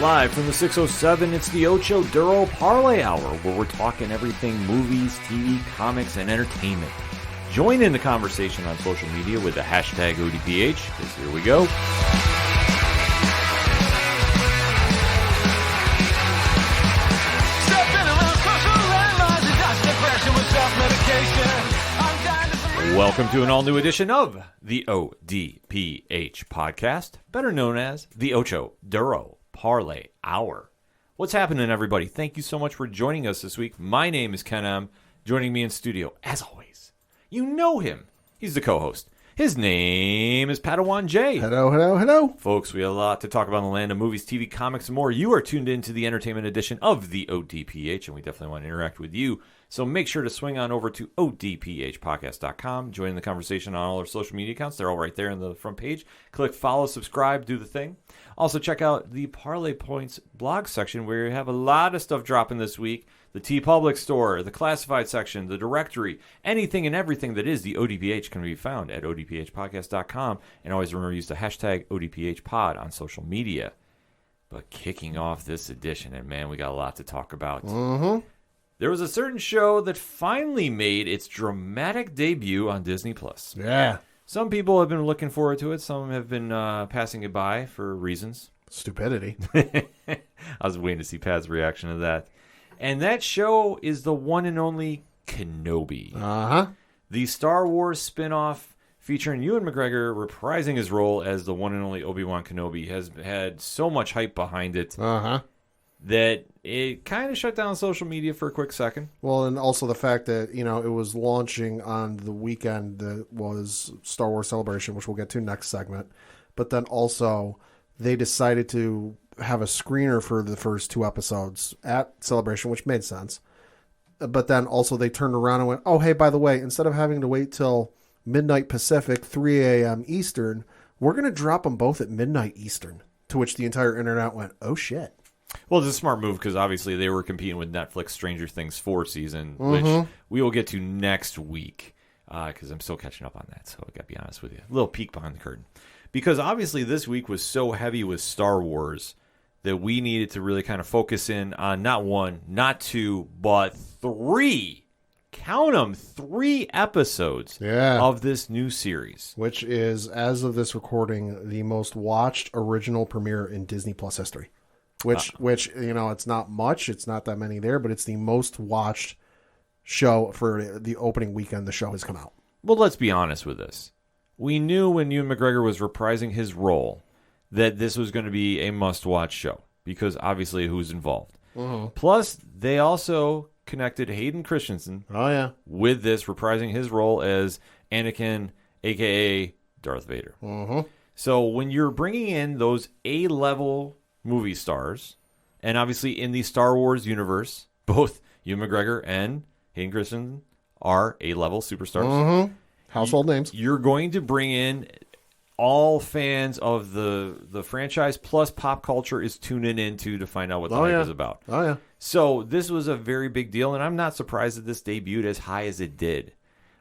Live from the 607, it's the Ocho Duro Parlay Hour, where we're talking everything movies, TV, comics, and entertainment. Join in the conversation on social media with the hashtag ODPH, because here we go. Welcome to an all-new edition of the ODPH podcast, better known as the Ocho Duro Parlay Hour. What's happening, everybody? Thank you so much for joining us this week. My name is Ken M. Joining me in studio, as always, you know him. He's the co-host. His name is Padawan J. Hello, hello, hello. Folks, we have a lot to talk about in the land of movies, TV, comics, and more. You are tuned into the entertainment edition of the ODPH, and we definitely want to interact with you. So make sure to swing on over to odphpodcast.com. Join the conversation on all our social media accounts. They're all right there on the front page. Click follow, subscribe, do the thing. Also, check out the Parlay Points blog section, where you have a lot of stuff dropping this week. The TeePublic store, the classified section, the directory, anything and everything that is the ODPH can be found at odphpodcast.com. And always remember to use the hashtag ODPHpod on social media. But kicking off this edition, and man, we got a lot to talk about. There was a certain show that finally made its dramatic debut on Disney+. Yeah. Some people have been looking forward to it. Some have been passing it by for reasons. Stupidity. I was waiting to see Pat's reaction to that. And that show is the one and only Kenobi. Uh-huh. The Star Wars spin-off featuring Ewan McGregor reprising his role as the one and only Obi-Wan Kenobi has had so much hype behind it that it kind of shut down social media for a quick second. Well, and also the fact that, you know, it was launching on the weekend that was Star Wars Celebration, which we'll get to next segment. But then also they decided to have a screener for the first two episodes at Celebration, which made sense. But then also they turned around and went, oh, hey, by the way, instead of having to wait till midnight Pacific, 3 a.m. Eastern, we're going to drop them both at midnight Eastern. To which the entire internet went, oh, shit. Well, it's a smart move because obviously they were competing with Netflix Stranger Things 4 season, which we will get to next week because I'm still catching up on that. So I got to be honest with you. A little peek behind the curtain. Because obviously this week was so heavy with Star Wars that we needed to really kind of focus in on not one, not two, but three. Count them, 3 episodes of this new series. Which is, as of this recording, the most watched original premiere in Disney Plus history. Which you know, it's not much. It's not that many there, but it's the most watched show for the opening weekend the show has come out. Well, let's be honest with this. We knew when Ewan McGregor was reprising his role that this was going to be a must-watch show because obviously who's involved. Plus, they also connected Hayden Christensen with this, reprising his role as Anakin, a.k.a. Darth Vader. So when you're bringing in those A-level movie stars, and obviously in the Star Wars universe, both Ewan McGregor and Hayden Christensen are A-level superstars. Household names. You're going to bring in all fans of the franchise, plus pop culture is tuning into to find out what the hype is about. So this was a very big deal, and I'm not surprised that this debuted as high as it did.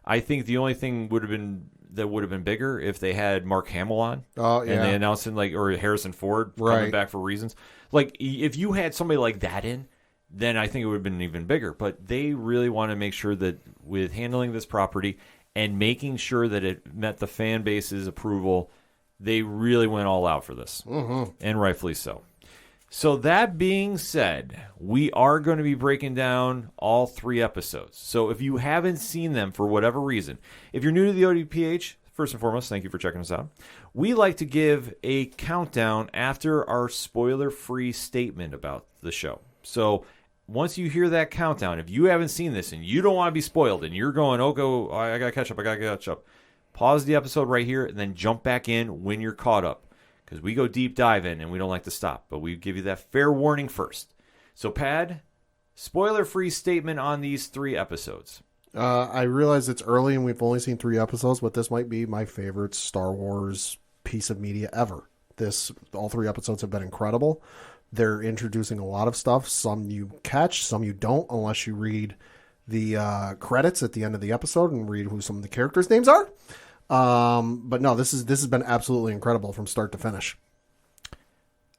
I think the only thing would have been bigger if they had Mark Hamill on. And they announced him, or Harrison Ford coming back for reasons. Like, if you had somebody like that in, then I think it would have been even bigger. But they really want to make sure that with handling this property and making sure that it met the fan base's approval, they really went all out for this. And rightfully so. So that being said, we are going to be breaking down all 3 episodes. So if you haven't seen them for whatever reason, if you're new to the ODPH, first and foremost, thank you for checking us out. We like to give a countdown after our spoiler-free statement about the show. So once you hear that countdown, if you haven't seen this and you don't want to be spoiled and you're going, I got to catch up, pause the episode right here and then jump back in when you're caught up. Because we go deep dive in and we don't like to stop, but we give you that fair warning first. So, Pad, spoiler-free statement on these 3 episodes. I realize it's early and we've only seen 3 episodes, but this might be my favorite Star Wars piece of media ever. All 3 episodes have been incredible. They're introducing a lot of stuff. Some you catch, some you don't, unless you read the credits at the end of the episode and read who some of the characters' names are. But no, this has been absolutely incredible from start to finish.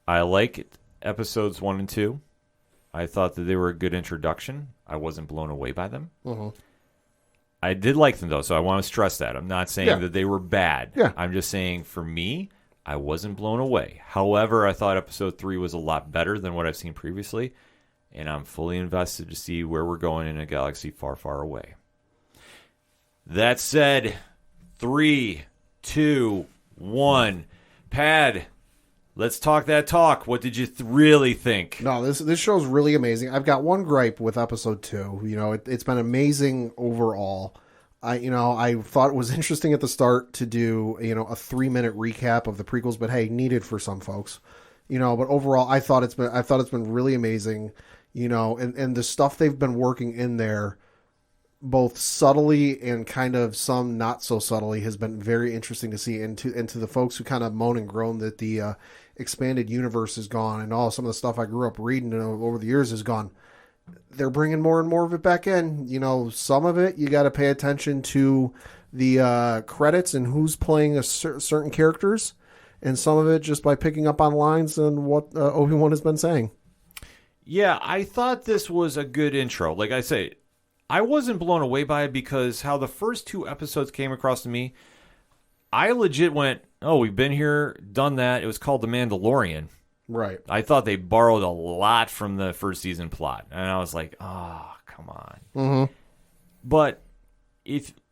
I like it episodes 1 and 2. I thought that they were a good introduction. I wasn't blown away by them. I did like them, though, so I want to stress that. I'm not saying that they were bad. I'm just saying, for me, I wasn't blown away. However, I thought episode 3 was a lot better than what I've seen previously, and I'm fully invested to see where we're going in a galaxy far, far away. That said, 3, 2, 1. Pad, let's talk that talk. What did you really think? No, this show's really amazing. I've got one gripe with episode 2. You know, it's been amazing overall. I thought it was interesting at the start to do, a 3-minute recap of the prequels, but hey, needed for some folks. But overall I thought it's been really amazing, and the stuff they've been working in there, both subtly and kind of some not so subtly, has been very interesting to see. And to the folks who kind of moan and groan that the expanded universe is gone and all some of the stuff I grew up reading over the years is gone, they're bringing more and more of it back in. Some of it you got to pay attention to the credits and who's playing certain characters, and some of it just by picking up on lines and what Obi-Wan has been saying. Yeah, I thought this was a good intro. Like I say, I wasn't blown away by it because how the first 2 episodes came across to me, I legit went, oh, we've been here, done that. It was called The Mandalorian. Right. I thought they borrowed a lot from the first season plot. And I was like, oh, come on. But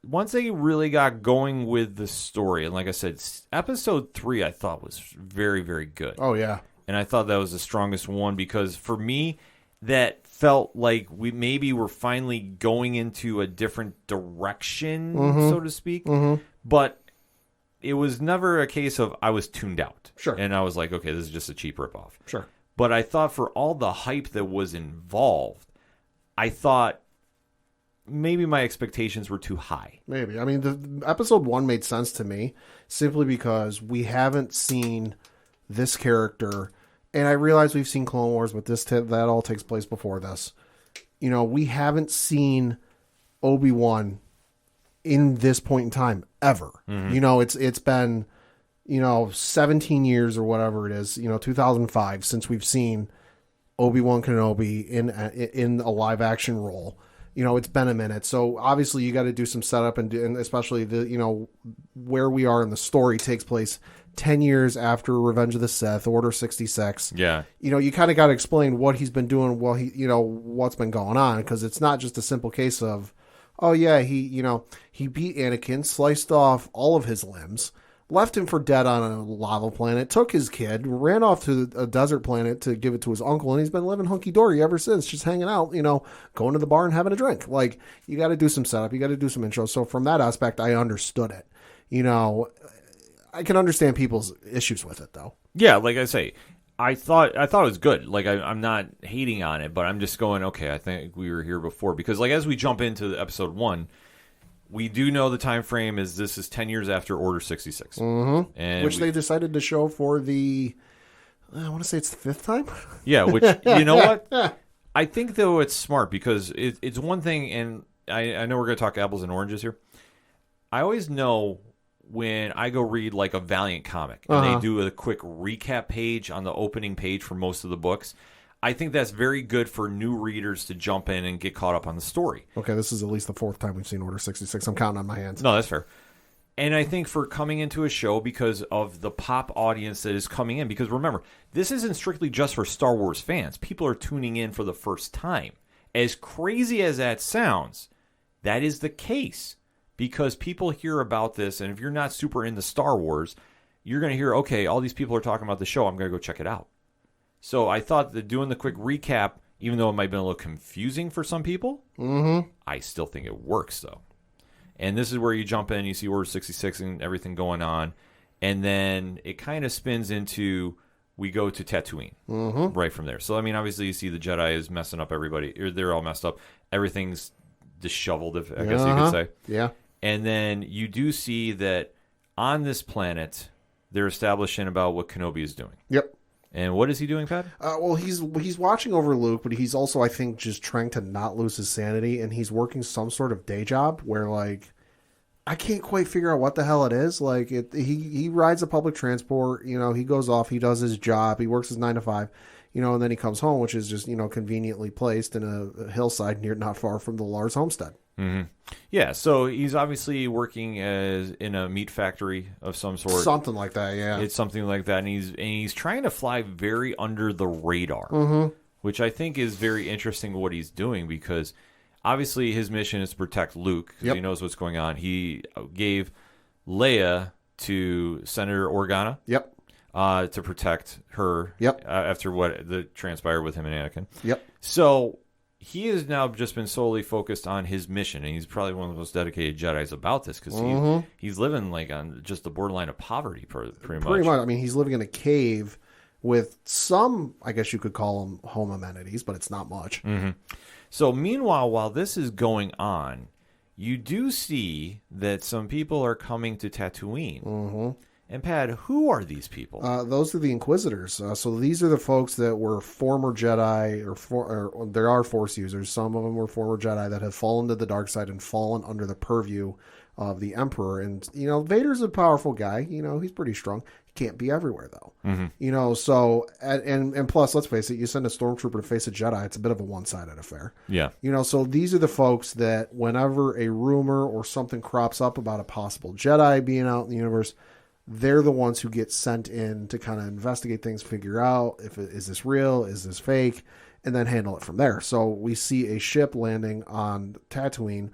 once they really got going with the story, and like I said, episode 3 I thought was very, very good. Oh, yeah. And I thought that was the strongest one because for me, that felt like we were finally going into a different direction, so to speak. But it was never a case of I was tuned out. Sure. And I was like, okay, this is just a cheap ripoff. Sure. But I thought for all the hype that was involved, I thought maybe my expectations were too high. Maybe. I mean, the episode 1 made sense to me simply because we haven't seen this character. And I realize we've seen Clone Wars, but that all takes place before this. We haven't seen Obi-Wan in this point in time ever. It's been 17 years or whatever it is, 2005 since we've seen Obi-Wan Kenobi in a live action role. It's been a minute, so obviously you got to do some setup and especially the where we are in the story takes place 10 years after Revenge of the Sith, Order 66. Yeah. You kind of got to explain what he's been doing while what's been going on, because it's not just a simple case of, oh yeah, he beat Anakin, sliced off all of his limbs, left him for dead on a lava planet, took his kid, ran off to a desert planet to give it to his uncle, and he's been living hunky-dory ever since, just hanging out, going to the bar and having a drink. Like, you got to do some setup, you got to do some intro. So from that aspect, I understood it. I can understand people's issues with it, though. Yeah, like I say, I thought it was good. Like, I'm not hating on it, but I'm just going, okay, I think we were here before. Because, like, as we jump into episode 1, we do know the time frame is 10 years after Order 66. And which they decided to show for the, I want to say it's the 5th time? Yeah, which, you know what? I think, though, it's smart because it's one thing, and I know we're going to talk apples and oranges here. I always know when I go read like a Valiant comic and they do a quick recap page on the opening page for most of the books, I think that's very good for new readers to jump in and get caught up on the story. Okay, this is at least the 4th time we've seen Order 66. I'm counting on my hands. No, that's fair. And I think for coming into a show because of the pop audience that is coming in, because remember, this isn't strictly just for Star Wars fans. People are tuning in for the first time. As crazy as that sounds, that is the case. Because people hear about this, and if you're not super into Star Wars, you're going to hear, okay, all these people are talking about the show. I'm going to go check it out. So I thought that doing the quick recap, even though it might have been a little confusing for some people, I still think it works, though. And this is where you jump in, you see Order 66 and everything going on, and then it kind of spins into, we go to Tatooine right from there. So, I mean, obviously you see the Jedi is messing up everybody. They're all messed up. Everything's disheveled, I guess you could say. Yeah. And then you do see that on this planet, they're establishing about what Kenobi is doing. Yep. And what is he doing, Pat? Well, he's watching over Luke, but he's also, I think, just trying to not lose his sanity, and he's working some sort of day job where, like, I can't quite figure out what the hell it is. Like, he rides a public transport, he goes off, he does his job, he works his 9 to 5. and then he comes home, which is just, conveniently placed in a hillside not far from the Lars homestead. Mm-hmm. Yeah, so he's obviously working in a meat factory of some sort. Something like that, yeah. It's something like that, and he's trying to fly very under the radar, which I think is very interesting what he's doing, because obviously his mission is to protect Luke, because he knows what's going on. He gave Leia to Senator Organa to protect her after what transpired with him and Anakin. So he has now just been solely focused on his mission, and he's probably one of the most dedicated Jedis about this, because he's living like on just the borderline of poverty, pretty much. I mean, he's living in a cave with some, I guess you could call them home amenities, but it's not much. So meanwhile, while this is going on, you do see that some people are coming to Tatooine. And Pad, who are these people? Those are the Inquisitors. So these are the folks that were former Jedi, or there are Force users. Some of them were former Jedi that have fallen to the dark side and fallen under the purview of the Emperor. And, Vader's a powerful guy. He's pretty strong. He can't be everywhere, though. So, and plus, let's face it, you send a Stormtrooper to face a Jedi, it's a bit of a one-sided affair. Yeah. So these are the folks that whenever a rumor or something crops up about a possible Jedi being out in the universe, they're the ones who get sent in to kind of investigate things, figure out is this real, is this fake, and then handle it from there. So we see a ship landing on Tatooine,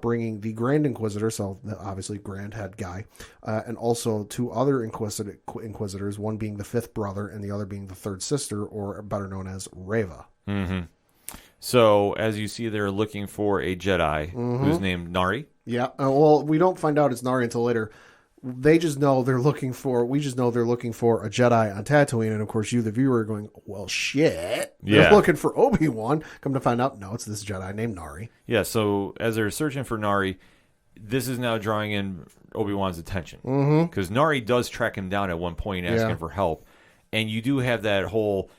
bringing the Grand Inquisitor, so obviously Grand head guy, and also two other Inquisitors, one being the fifth brother and the other being the third sister, or better known as Reva. So as you see, they're looking for a Jedi who's named Nari. Yeah. Well, we don't find out it's Nari until later. We just know they're looking for a Jedi on Tatooine, and of course you, the viewer, are going, well, shit. They're looking for Obi-Wan. Come to find out, no, it's this Jedi named Nari. Yeah, so as they're searching for Nari, this is now drawing in Obi-Wan's attention. Because Nari does track him down at one point asking for help. And you do have that whole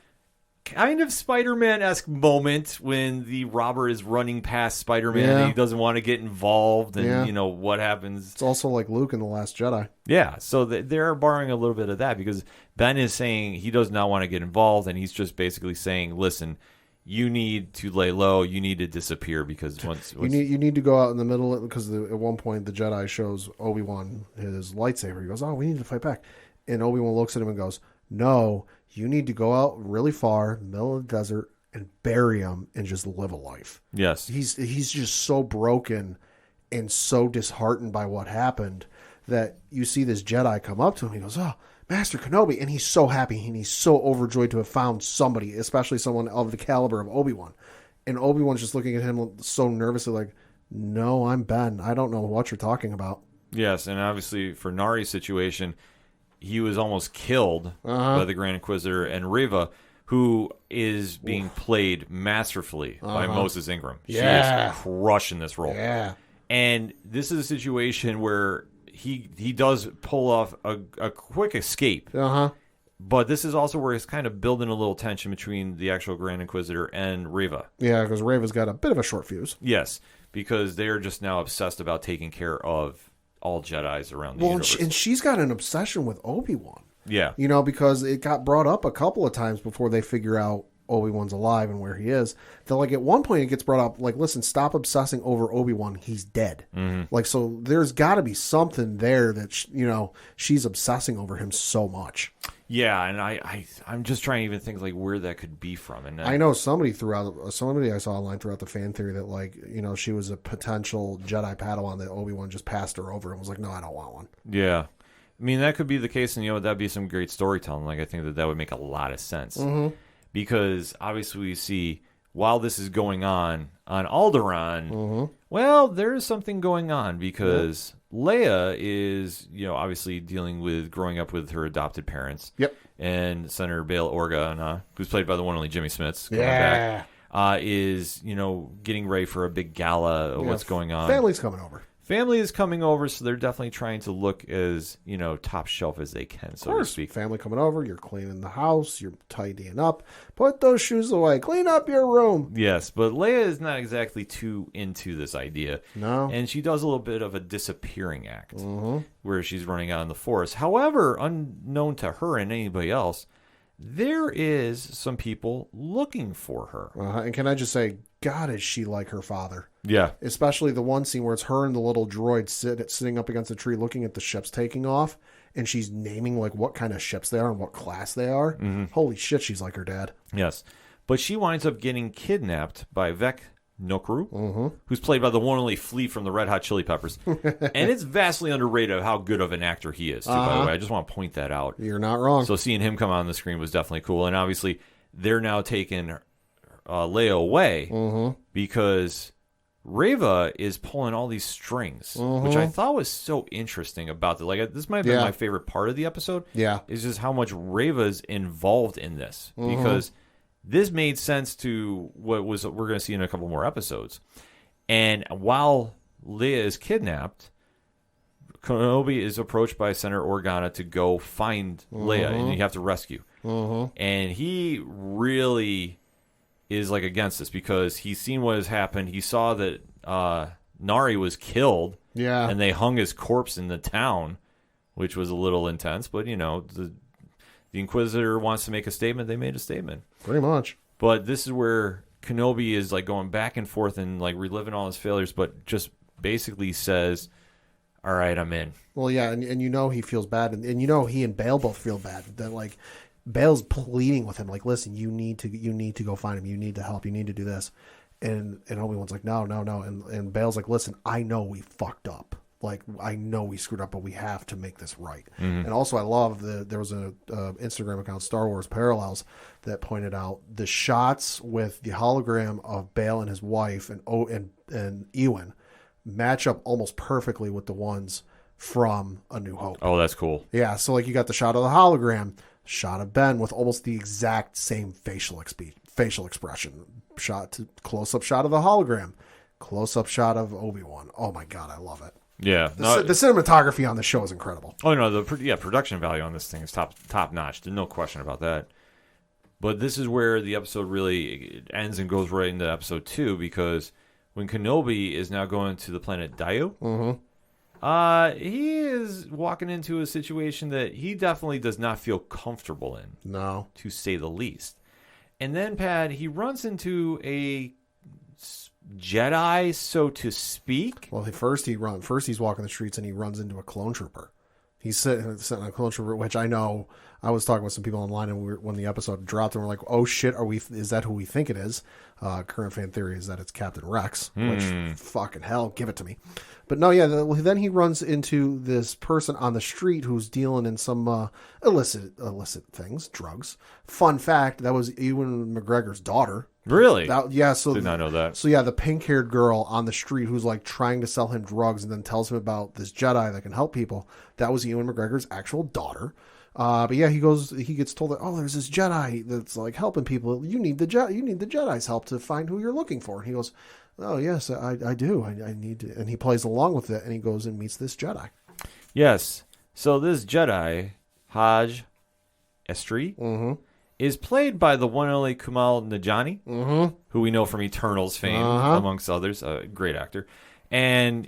kind of Spider-Man-esque moment when the robber is running past Spider-Man and he doesn't want to get involved, and what happens. It's also like Luke in The Last Jedi. Yeah, so they're borrowing a little bit of that, because Ben is saying he does not want to get involved, and he's just basically saying, listen, you need to lay low, you need to disappear, because once you need to go out in the middle, because at one point the Jedi shows Obi-Wan his lightsaber. He goes, oh, we need to fight back. And Obi-Wan looks at him and goes, no, you need to go out really far, middle of the desert, and bury him and just live a life. Yes. He's just so broken and so disheartened by what happened that you see this Jedi come up to him. He goes, oh, Master Kenobi. And he's so happy and he's so overjoyed to have found somebody, especially someone of the caliber of Obi-Wan. And Obi-Wan's just looking at him so nervously like, no, I'm Ben. I don't know what you're talking about. Yes, and obviously for Nari's situation, he was almost killed by the Grand Inquisitor, and Reva, who is being played masterfully by Moses Ingram. She is crushing this role. Yeah. And this is a situation where he does pull off a quick escape. But this is also where he's kind of building a little tension between the actual Grand Inquisitor and Reva. Yeah, because Reva's got a bit of a short fuse. Yes, because they're just now obsessed about taking care of all Jedis around the universe. And she's got an obsession with Obi-Wan. Yeah. Because it got brought up a couple of times before they figure out Obi-Wan's alive and where he is. That, like, at one point it gets brought up, like, listen, stop obsessing over Obi-Wan. He's dead. Like, so there's got to be something there that, she's obsessing over him so much. Yeah, and I'm just trying to even think, like, where that could be from. And I know somebody I saw online throughout the fan theory that, like, she was a potential Jedi Padawan that Obi-Wan just passed her over and was like, no, I don't want one. Yeah. I mean, that could be the case, and, that'd be some great storytelling. Like, I think that would make a lot of sense. Because, obviously, we see, while this is going on Alderaan, well, there's something going on, because Leia is, obviously dealing with growing up with her adopted parents. Yep. And Senator Bail Organa, who's played by the one and only Jimmy Smits, back, is, getting ready for a big gala of what's going on. Family's coming over. Family is coming over, so they're definitely trying to look as, top shelf as they can, so to speak. Family coming over, you're cleaning the house, you're tidying up. Put those shoes away. Clean up your room. Yes, but Leia is not exactly too into this idea. No. And she does a little bit of a disappearing act, where she's running out in the forest. However, unknown to her and anybody else, there is some people looking for her. And can I just say, God, is she like her father? Yeah. Especially the one scene where it's her and the little droid sitting up against a tree looking at the ships taking off, and she's naming like what kind of ships they are and what class they are. Mm-hmm. Holy shit, she's like her dad. Yes. But she winds up getting kidnapped by Vec Nokru, who's played by the one and only Flea from the Red Hot Chili Peppers. And it's vastly underrated how good of an actor he is, too, by the way. I just want to point that out. You're not wrong. So seeing him come on the screen was definitely cool. And obviously, they're now taking Leia away because Reva is pulling all these strings, which I thought was so interesting about the this might have been my favorite part of the episode. Yeah. Is just how much Reva's involved in this. Because this made sense to what we're going to see in a couple more episodes. And while Leia is kidnapped, Kenobi is approached by Senator Organa to go find Leia, and you have to rescue. And he really is against this because he's seen what has happened. He saw that Nari was killed, and they hung his corpse in the town, which was a little intense. But the Inquisitor wants to make a statement. They made a statement. Pretty much. But this is where Kenobi is going back and forth and reliving all his failures, but just basically says, all right, I'm in. Well, yeah, and he feels bad. And he and Bail both feel bad. That Bail's pleading with him, listen, you need to go find him. You need to help. You need to do this. And Obi-Wan's like, no. And Bail's like, listen, I know we fucked up. I know we screwed up, but we have to make this right. And also, I love there was a Instagram account, Star Wars Parallels, that pointed out the shots with the hologram of Bail and his wife and Ewan match up almost perfectly with the ones from A New Hope. Oh, that's cool. Yeah, so you got the shot of the hologram, shot of Ben with almost the exact same facial expression. Close-up shot of the hologram, close-up shot of Obi-Wan. Oh my God, I love it. Yeah, the cinematography on the show is incredible. Oh no, the production value on this thing is top notch. There's no question about that. But this is where the episode really ends and goes right into episode 2, because when Kenobi is now going to the planet Daiyu, he is walking into a situation that he definitely does not feel comfortable in. No, to say the least. And then, Pad, he runs into a Jedi, so to speak. Well, first he's walking the streets and he runs into a clone trooper. He's sitting on a clone trooper, which I know. I was talking with some people online, and when the episode dropped, and we're like, "Oh shit, is that who we think it is?" Current fan theory is that it's Captain Rex. Which fucking hell, give it to me. But no, yeah. Then he runs into this person on the street who's dealing in some illicit things, drugs. Fun fact: that was Ewan McGregor's daughter. Really? So did not know that. So yeah, the pink-haired girl on the street who's trying to sell him drugs and then tells him about this Jedi that can help people. That was Ewan McGregor's actual daughter. But yeah, he gets told that, oh, there's this Jedi that's helping people. You need the Jedi's help to find who you're looking for. And he goes, oh yes, I do. I need to. And he plays along with it, and he goes and meets this Jedi. Yes. So this Jedi, Haj Estri, is played by the one and only Kumail Nanjiani, who we know from Eternals fame, amongst others. A great actor. And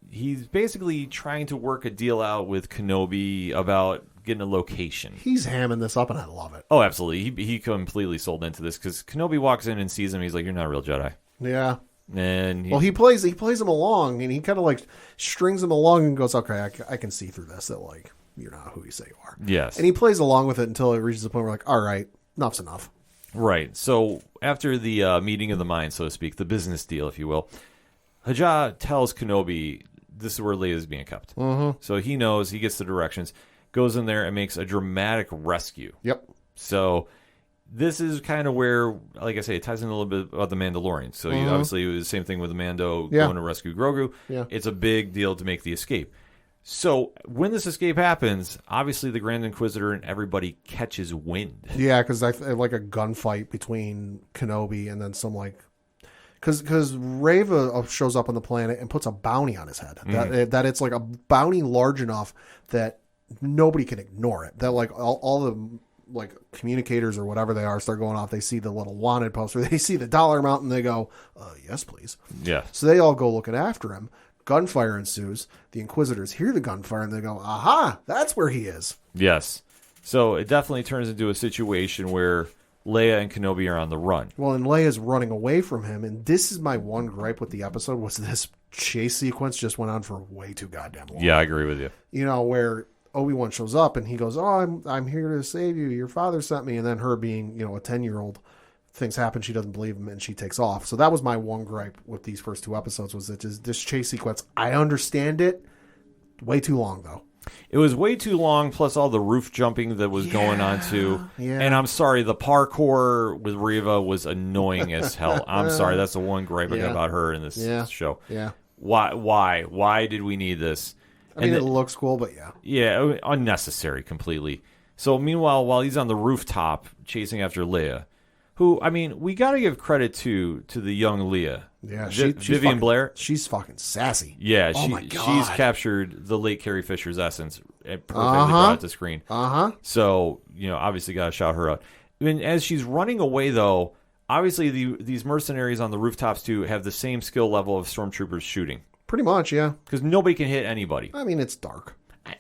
he's basically trying to work a deal out with Kenobi about getting a location. He's hamming this up, and I love it. Oh, absolutely. He completely sold into this, because Kenobi walks in and sees him. He's like, you're not a real Jedi. Yeah. And he plays him along, and he kind of strings him along and goes, okay, I can see through this, that you're not who you say you are. Yes. And he plays along with it until it reaches the point where all right, enough's enough. Right. So after the meeting of the mind, so to speak, the business deal, if you will, Haja tells Kenobi this is where Leia is being kept. So he knows, he gets the directions, goes in there and makes a dramatic rescue. Yep. So this is kind of where, like I say, it ties in a little bit about the Mandalorian. So obviously it was the same thing with the Mando going to rescue Grogu. Yeah. It's a big deal to make the escape. So when this escape happens, obviously the Grand Inquisitor and everybody catches wind. Yeah, because I like a gunfight between Kenobi and then some because Reva shows up on the planet and puts a bounty on his head. That it's a bounty large enough that nobody can ignore it. That all the communicators or whatever they are start going off. They see the little wanted poster. They see the dollar amount and they go, yes, please. Yeah. So they all go looking after him. Gunfire ensues. The Inquisitors hear the gunfire and they go, aha, that's where he is. Yes. So it definitely turns into a situation where Leia and Kenobi are on the run. Well, and Leia's running away from him, and this is my one gripe with the episode, was this chase sequence just went on for way too goddamn long. Yeah, I agree with you. You know, where Obi-Wan shows up and he goes, "Oh, I'm here to save you. Your father sent me." And then her being, you know, a 10-year-old, things happen, she doesn't believe him, and she takes off. So that was my one gripe with these first two episodes, was that this chase sequence, I understand it, way too long, though. It was way too long, plus all the roof jumping that was going on, too. Yeah. And I'm sorry, the parkour with Reva was annoying as hell. I'm sorry, that's the one gripe I got about her in this show. Yeah. Why did we need this? I mean, it looks cool, but yeah. Yeah, unnecessary completely. So meanwhile, while he's on the rooftop chasing after Leia, who, I mean, we got to give credit to the young Leia. Yeah, Vivian Blair. She's fucking sassy. Yeah, my God. She's captured the late Carrie Fisher's essence and perfectly brought it to screen. So, you know, obviously got to shout her out. I mean, as she's running away, though, obviously these mercenaries on the rooftops, too, have the same skill level of stormtroopers shooting. Pretty much, yeah. Because nobody can hit anybody. I mean, it's dark.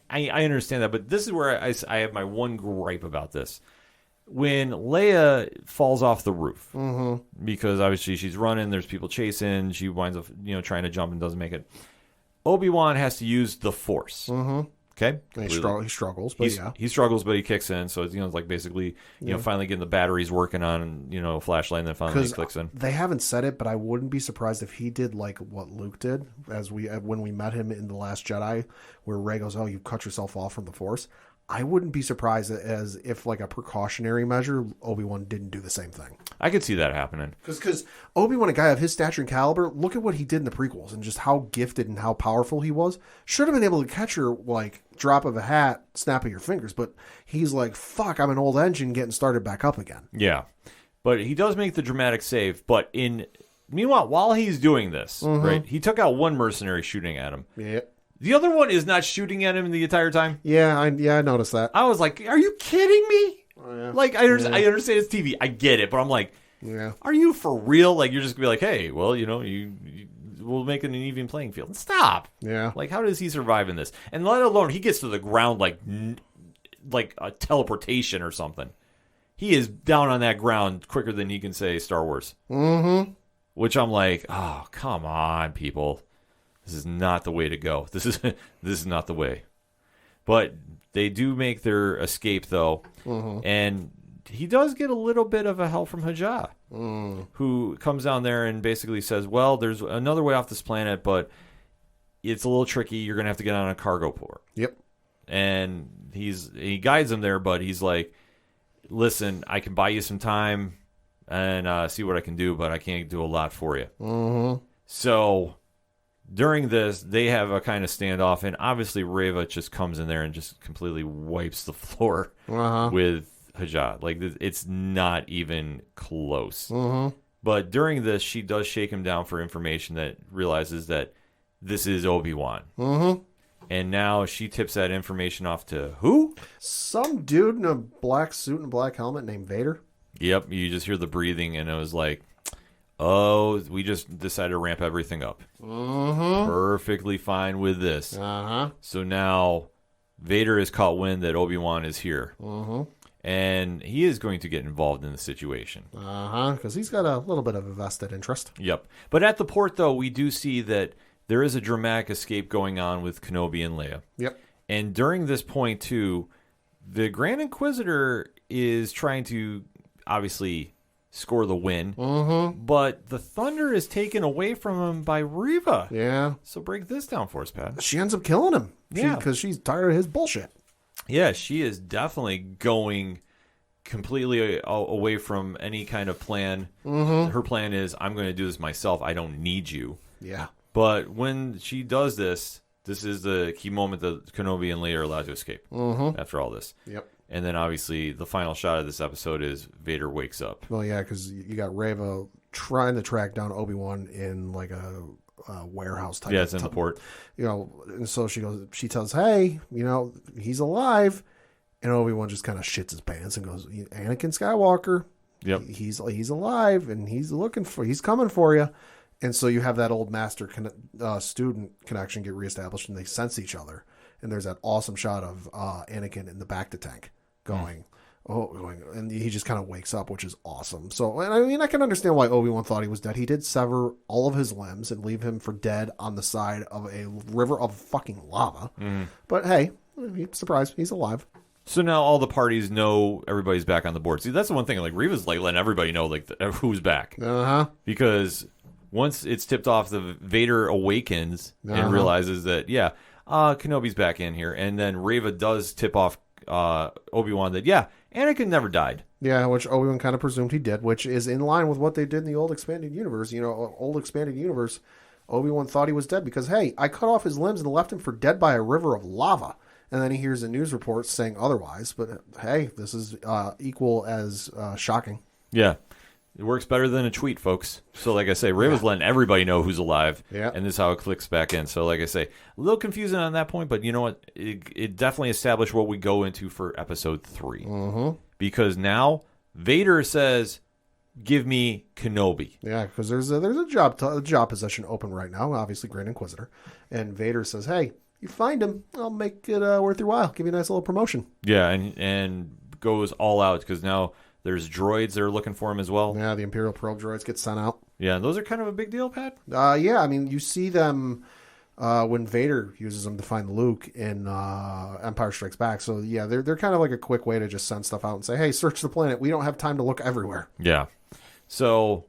I understand that, but this is where I have my one gripe about this. When Leia falls off the roof, because obviously she's running, there's people chasing, she winds up, you know, trying to jump and doesn't make it. Obi-Wan has to use the Force. Okay, he struggles, but he struggles, but he kicks in. So it's, you know, it's like basically, you know, finally getting the batteries working on, you know, flashlight, and then finally he clicks in. They haven't said it, but I wouldn't be surprised if he did like what Luke did when we met him in The Last Jedi, where Rey goes, "Oh, you cut yourself off from the Force." I wouldn't be surprised as if, like a precautionary measure, Obi-Wan didn't do the same thing. I could see that happening. Because Obi-Wan, a guy of his stature and caliber, look at what he did in the prequels and just how gifted and how powerful he was. Should have been able to catch her, like, drop of a hat, snap of your fingers. But he's like, fuck, I'm an old engine getting started back up again. Yeah. But he does make the dramatic save. But meanwhile, while he's doing this, right, he took out one mercenary shooting at him. Yeah. The other one is not shooting at him the entire time. Yeah, I noticed that. I was like, "Are you kidding me?" Oh, yeah. Like, I understand it's TV, I get it, but I'm like, "Are you for real?" Like, you're just gonna be like, "Hey, well, you know, we'll make it an even playing field." Stop. Yeah. Like, how does he survive in this? And let alone he gets to the ground like a teleportation or something. He is down on that ground quicker than he can say Star Wars. Which I'm like, oh, come on, people. This is not the way to go. This is not the way. But they do make their escape, though. And he does get a little bit of a help from Hajjah, who comes down there and basically says, well, there's another way off this planet, but it's a little tricky. You're going to have to get on a cargo port. Yep. And he guides him there, but he's like, listen, I can buy you some time and see what I can do, but I can't do a lot for you. So during this, they have a kind of standoff, and obviously Reva just comes in there and just completely wipes the floor with Hajjah. Like, it's not even close. But during this, she does shake him down for information that realizes that this is Obi-Wan. And now she tips that information off to who? Some dude in a black suit and a black helmet named Vader. Yep, you just hear the breathing, and it was like, oh, we just decided to ramp everything up. Perfectly fine with this. So now Vader has caught wind that Obi-Wan is here. And he is going to get involved in the situation. Because he's got a little bit of a vested interest. Yep. But at the port, though, we do see that there is a dramatic escape going on with Kenobi and Leia. Yep. And during this point, too, the Grand Inquisitor is trying to obviously score the win. But the thunder is taken away from him by Reva. Yeah. So break this down for us, Pat. She ends up killing him. Yeah. Because she's tired of his bullshit. Yeah, she is definitely going completely away from any kind of plan. Her plan is, I'm going to do this myself. I don't need you. Yeah. But when she does this, this is the key moment that Kenobi and Leia are allowed to escape after all this. Yep. And then, obviously, the final shot of this episode is Vader wakes up. Well, yeah, because you got Reva trying to track down Obi-Wan in, like, a warehouse type. Yeah, it's in the port. You know, and so she tells, hey, you know, he's alive. And Obi-Wan just kind of shits his pants and goes, Anakin Skywalker. Yep. He's alive, and he's coming for you. And so you have that old master student connection get reestablished, and they sense each other. And there's that awesome shot of Anakin in the back to tank. going, and he just kind of wakes up, which is awesome. So, and I mean, I can understand why Obi-Wan thought he was dead. He did sever all of his limbs and leave him for dead on the side of a river of fucking lava. But hey, surprise, he's alive. So now all the parties know everybody's back on the board. See, that's the one thing. Like, Reva's like letting everybody know like who's back. Because once it's tipped off, the Vader awakens and realizes that Kenobi's back in here, and then Reva does tip off Obi-Wan that Anakin never died. Yeah, which Obi-Wan kind of presumed he did, which is in line with what they did in the old expanded universe. Old expanded universe, Obi-Wan thought he was dead because, hey, I cut off his limbs and left him for dead by a river of lava. And then he hears a news report saying otherwise. But, hey, this is equal as shocking. Yeah. It works better than a tweet, folks. So, like I say, Ray was letting everybody know who's alive. Yeah. And this is how it clicks back in. So, like I say, a little confusing on that point. But you know what? It definitely established what we go into for episode 3. Because now Vader says, give me Kenobi. Yeah, because there's a job position open right now. Obviously, Grand Inquisitor. And Vader says, hey, you find him, I'll make it worth your while. Give you a nice little promotion. Yeah, and goes all out because now there's droids that are looking for him as well. Yeah, the Imperial probe droids get sent out. Yeah, and those are kind of a big deal, Pat. Yeah, I mean, you see them when Vader uses them to find Luke in Empire Strikes Back. So, yeah, they're kind of like a quick way to just send stuff out and say, hey, search the planet. We don't have time to look everywhere. Yeah. So,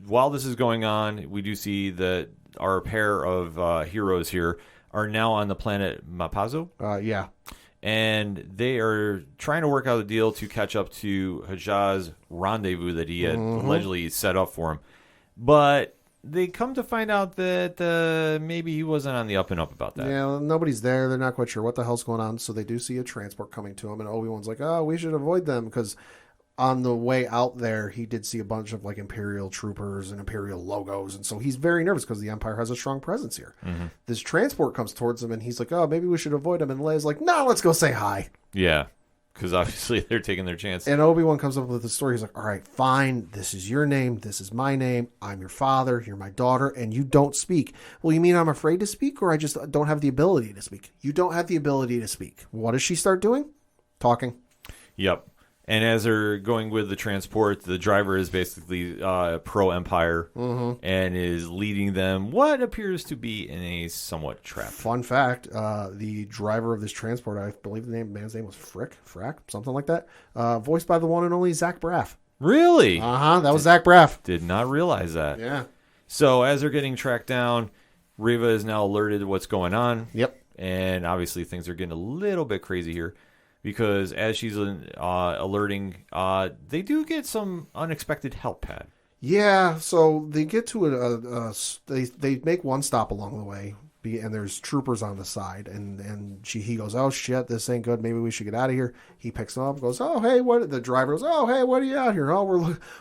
while this is going on, we do see that our pair of heroes here are now on the planet Mapazo. Yeah. And they are trying to work out a deal to catch up to Hajjah's rendezvous that he had allegedly set up for him. But they come to find out that maybe he wasn't on the up and up about that. Yeah, nobody's there. They're not quite sure what the hell's going on. So they do see a transport coming to him. And Obi-Wan's like, oh, we should avoid them because on the way out there, he did see a bunch of like Imperial troopers and Imperial logos. And so he's very nervous because the Empire has a strong presence here. This transport comes towards him and he's like, oh, maybe we should avoid him. And Leia's like, no, let's go say hi. Yeah, because obviously they're taking their chance. And Obi-Wan comes up with the story. He's like, all right, fine. This is your name. This is my name. I'm your father. You're my daughter. And you don't speak. Well, you mean I'm afraid to speak or I just don't have the ability to speak? You don't have the ability to speak. What does she start doing? Talking. Yep. And as they're going with the transport, the driver is basically pro-Empire and is leading them what appears to be in a somewhat trap. Fun fact, the driver of this transport, I believe the man's name was Frack, something like that, voiced by the one and only Zach Braff. Really? That was Zach Braff. Did not realize that. Yeah. So as they're getting tracked down, Reva is now alerted to what's going on. Yep. And obviously things are getting a little bit crazy here. Because as she's alerting, they do get some unexpected help, Pat. Yeah, so they get to they make one stop along the way, and there's troopers on the side, and he goes, oh shit, this ain't good. Maybe we should get out of here. He picks them up, goes, oh hey, what? The driver goes, oh hey, what are you out here? Oh,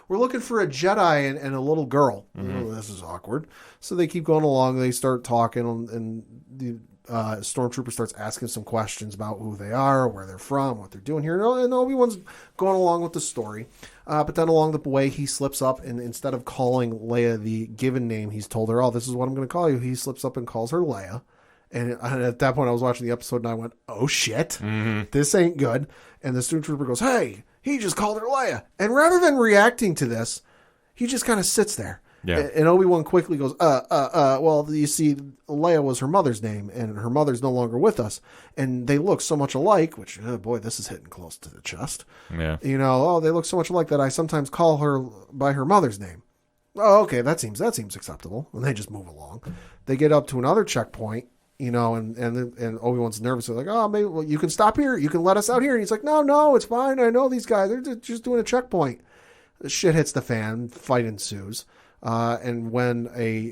we're looking for a Jedi and a little girl. Oh, this is awkward. So they keep going along. They start talking, and the Stormtrooper starts asking some questions about who they are, where they're from, what they're doing here. And Obi-Wan's going along with the story. But then along the way, he slips up, and instead of calling Leia the given name, he's told her, oh, this is what I'm going to call you. He slips up and calls her Leia. And at that point, I was watching the episode, and I went, oh, shit. This ain't good. And the Stormtrooper goes, hey, he just called her Leia. And rather than reacting to this, he just kind of sits there. Yeah. And Obi-Wan quickly goes, well, you see, Leia was her mother's name, and her mother's no longer with us. And they look so much alike, which, oh boy, this is hitting close to the chest. Yeah. They look so much alike that I sometimes call her by her mother's name. Oh, okay, that seems acceptable. And they just move along. They get up to another checkpoint, and Obi-Wan's nervous. They're like, oh, maybe you can stop here. You can let us out here. And he's like, no, it's fine. I know these guys. They're just doing a checkpoint. The shit hits the fan. Fight ensues. And when a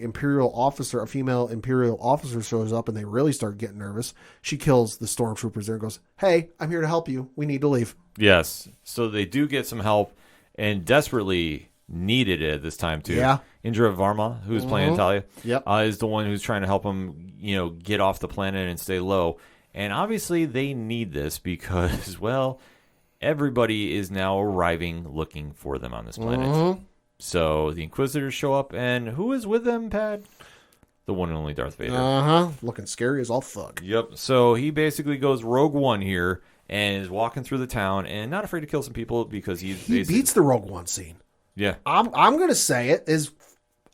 female Imperial officer shows up and they really start getting nervous, she kills the stormtroopers there and goes, hey, I'm here to help you. We need to leave. Yes. So they do get some help and desperately needed it at this time too. Yeah. Indra Varma, who's playing Talia, yep. Is the one who's trying to help them, get off the planet and stay low. And obviously they need this because, well, everybody is now arriving looking for them on this planet. So the Inquisitors show up, and who is with them, Pat? The one and only Darth Vader. Looking scary as all fuck. Yep. So he basically goes Rogue One here and is walking through the town and not afraid to kill some people because he beats the Rogue One scene. Yeah. I'm going to say it, as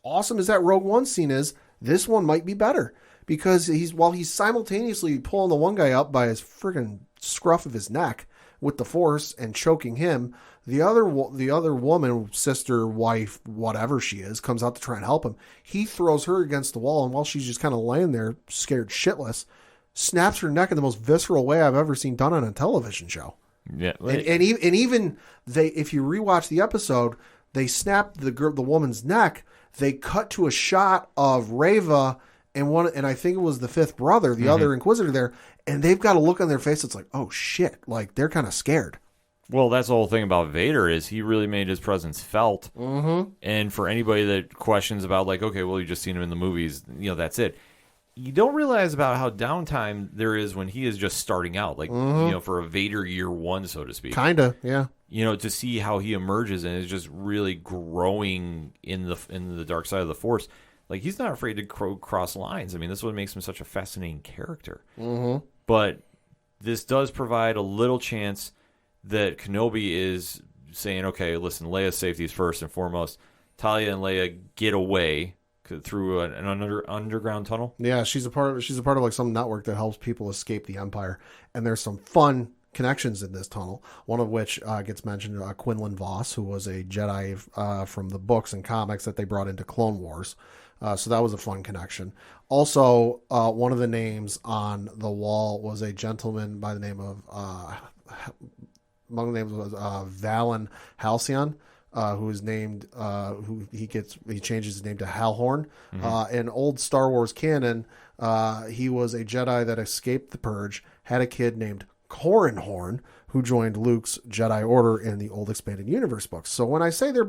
awesome as that Rogue One scene is, this one might be better because while he's simultaneously pulling the one guy up by his friggin' scruff of his neck with the Force and choking him, the other woman, sister, wife, whatever she is, comes out to try and help him. He throws her against the wall, and while she's just kind of laying there, scared shitless, snaps her neck in the most visceral way I've ever seen done on a television show. Yeah, and even if you rewatch the episode, they snap the woman's neck. They cut to a shot of Reva and I think it was the fifth brother, the other Inquisitor there, and they've got a look on their face. It's like, oh shit, like they're kind of scared. Well, that's the whole thing about Vader is he really made his presence felt. Mm-hmm. And for anybody that questions about like, okay, well, you just seen him in the movies, that's it. You don't realize about how downtime there is when he is just starting out, like for a Vader year one, so to speak. Kinda, yeah. To see how he emerges and is just really growing in the dark side of the Force. Like he's not afraid to cross lines. I mean, this is what makes him such a fascinating character. Mm-hmm. But this does provide a little chance that Kenobi is saying, okay, listen, Leia's safety is first and foremost. Talia and Leia get away through an underground tunnel. Yeah, she's a part of like some network that helps people escape the Empire, and there's some fun connections in this tunnel. One of which gets mentioned, Quinlan Vos, who was a Jedi from the books and comics that they brought into Clone Wars. So that was a fun connection. Also, one of the names on the wall was a gentleman by the name of among the names was Valen Halcyon. Who is named, he changes his name to Halhorn. In old Star Wars canon, he was a Jedi that escaped the Purge, had a kid named Corran Horn, who joined Luke's Jedi Order in the old Expanded Universe books. So when I say they're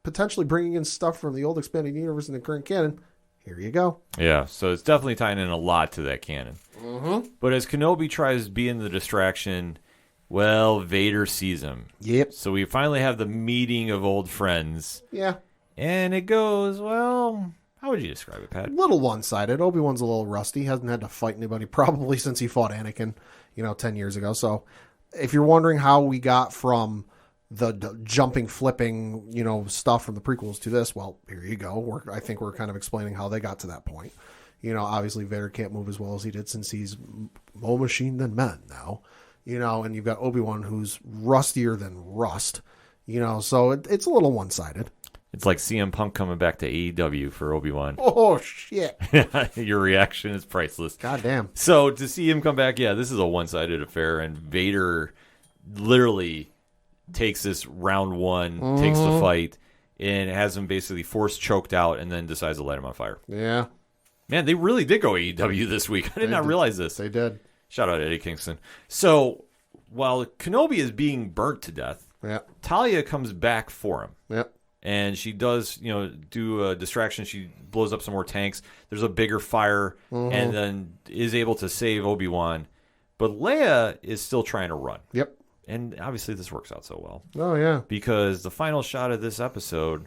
potentially bringing in stuff from the old Expanded Universe in the current canon, here you go. Yeah, so it's definitely tying in a lot to that canon. Mm-hmm. But as Kenobi tries being the distraction, well, Vader sees him. Yep. So we finally have the meeting of old friends. Yeah. And it goes, well, how would you describe it, Pat? A little one-sided. Obi-Wan's a little rusty. Hasn't had to fight anybody probably since he fought Anakin, 10 years ago. So if you're wondering how we got from the jumping, flipping, stuff from the prequels to this, well, here you go. I think we're kind of explaining how they got to that point. Obviously Vader can't move as well as he did since he's more machine than man now. And you've got Obi-Wan who's rustier than rust, so it's a little one-sided. It's like CM Punk coming back to AEW for Obi-Wan. Oh, shit. Your reaction is priceless. God damn. So to see him come back, yeah, this is a one-sided affair, and Vader literally takes this round one, takes the fight, and has him basically force choked out and then decides to light him on fire. Yeah. Man, they really did go AEW this week. I did not realize this. They did. Shout out to Eddie Kingston. So while Kenobi is being burnt to death, Talia comes back for him. Yep. And she does, do a distraction. She blows up some more tanks. There's a bigger fire, and then is able to save Obi-Wan. But Leia is still trying to run. Yep. And obviously this works out so well. Oh, yeah. Because the final shot of this episode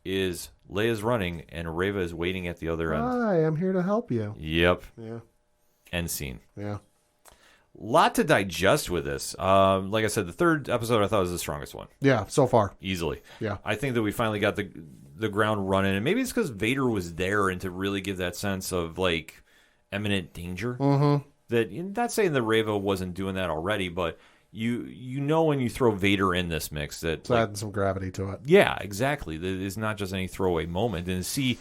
is Leia's running, and Reva is waiting at the other end. Hi, I'm here to help you. Yep. Yeah. End scene. Yeah. Lot to digest with this. Like I said, the third episode I thought was the strongest one. Yeah, so far. Easily. Yeah. I think that we finally got the ground running, and maybe it's because Vader was there and to really give that sense of, like, imminent danger. Mm-hmm. That, not saying that Reva wasn't doing that already, but you know when you throw Vader in this mix that... It's adding some gravity to it. Yeah, exactly. That it's not just any throwaway moment. And to see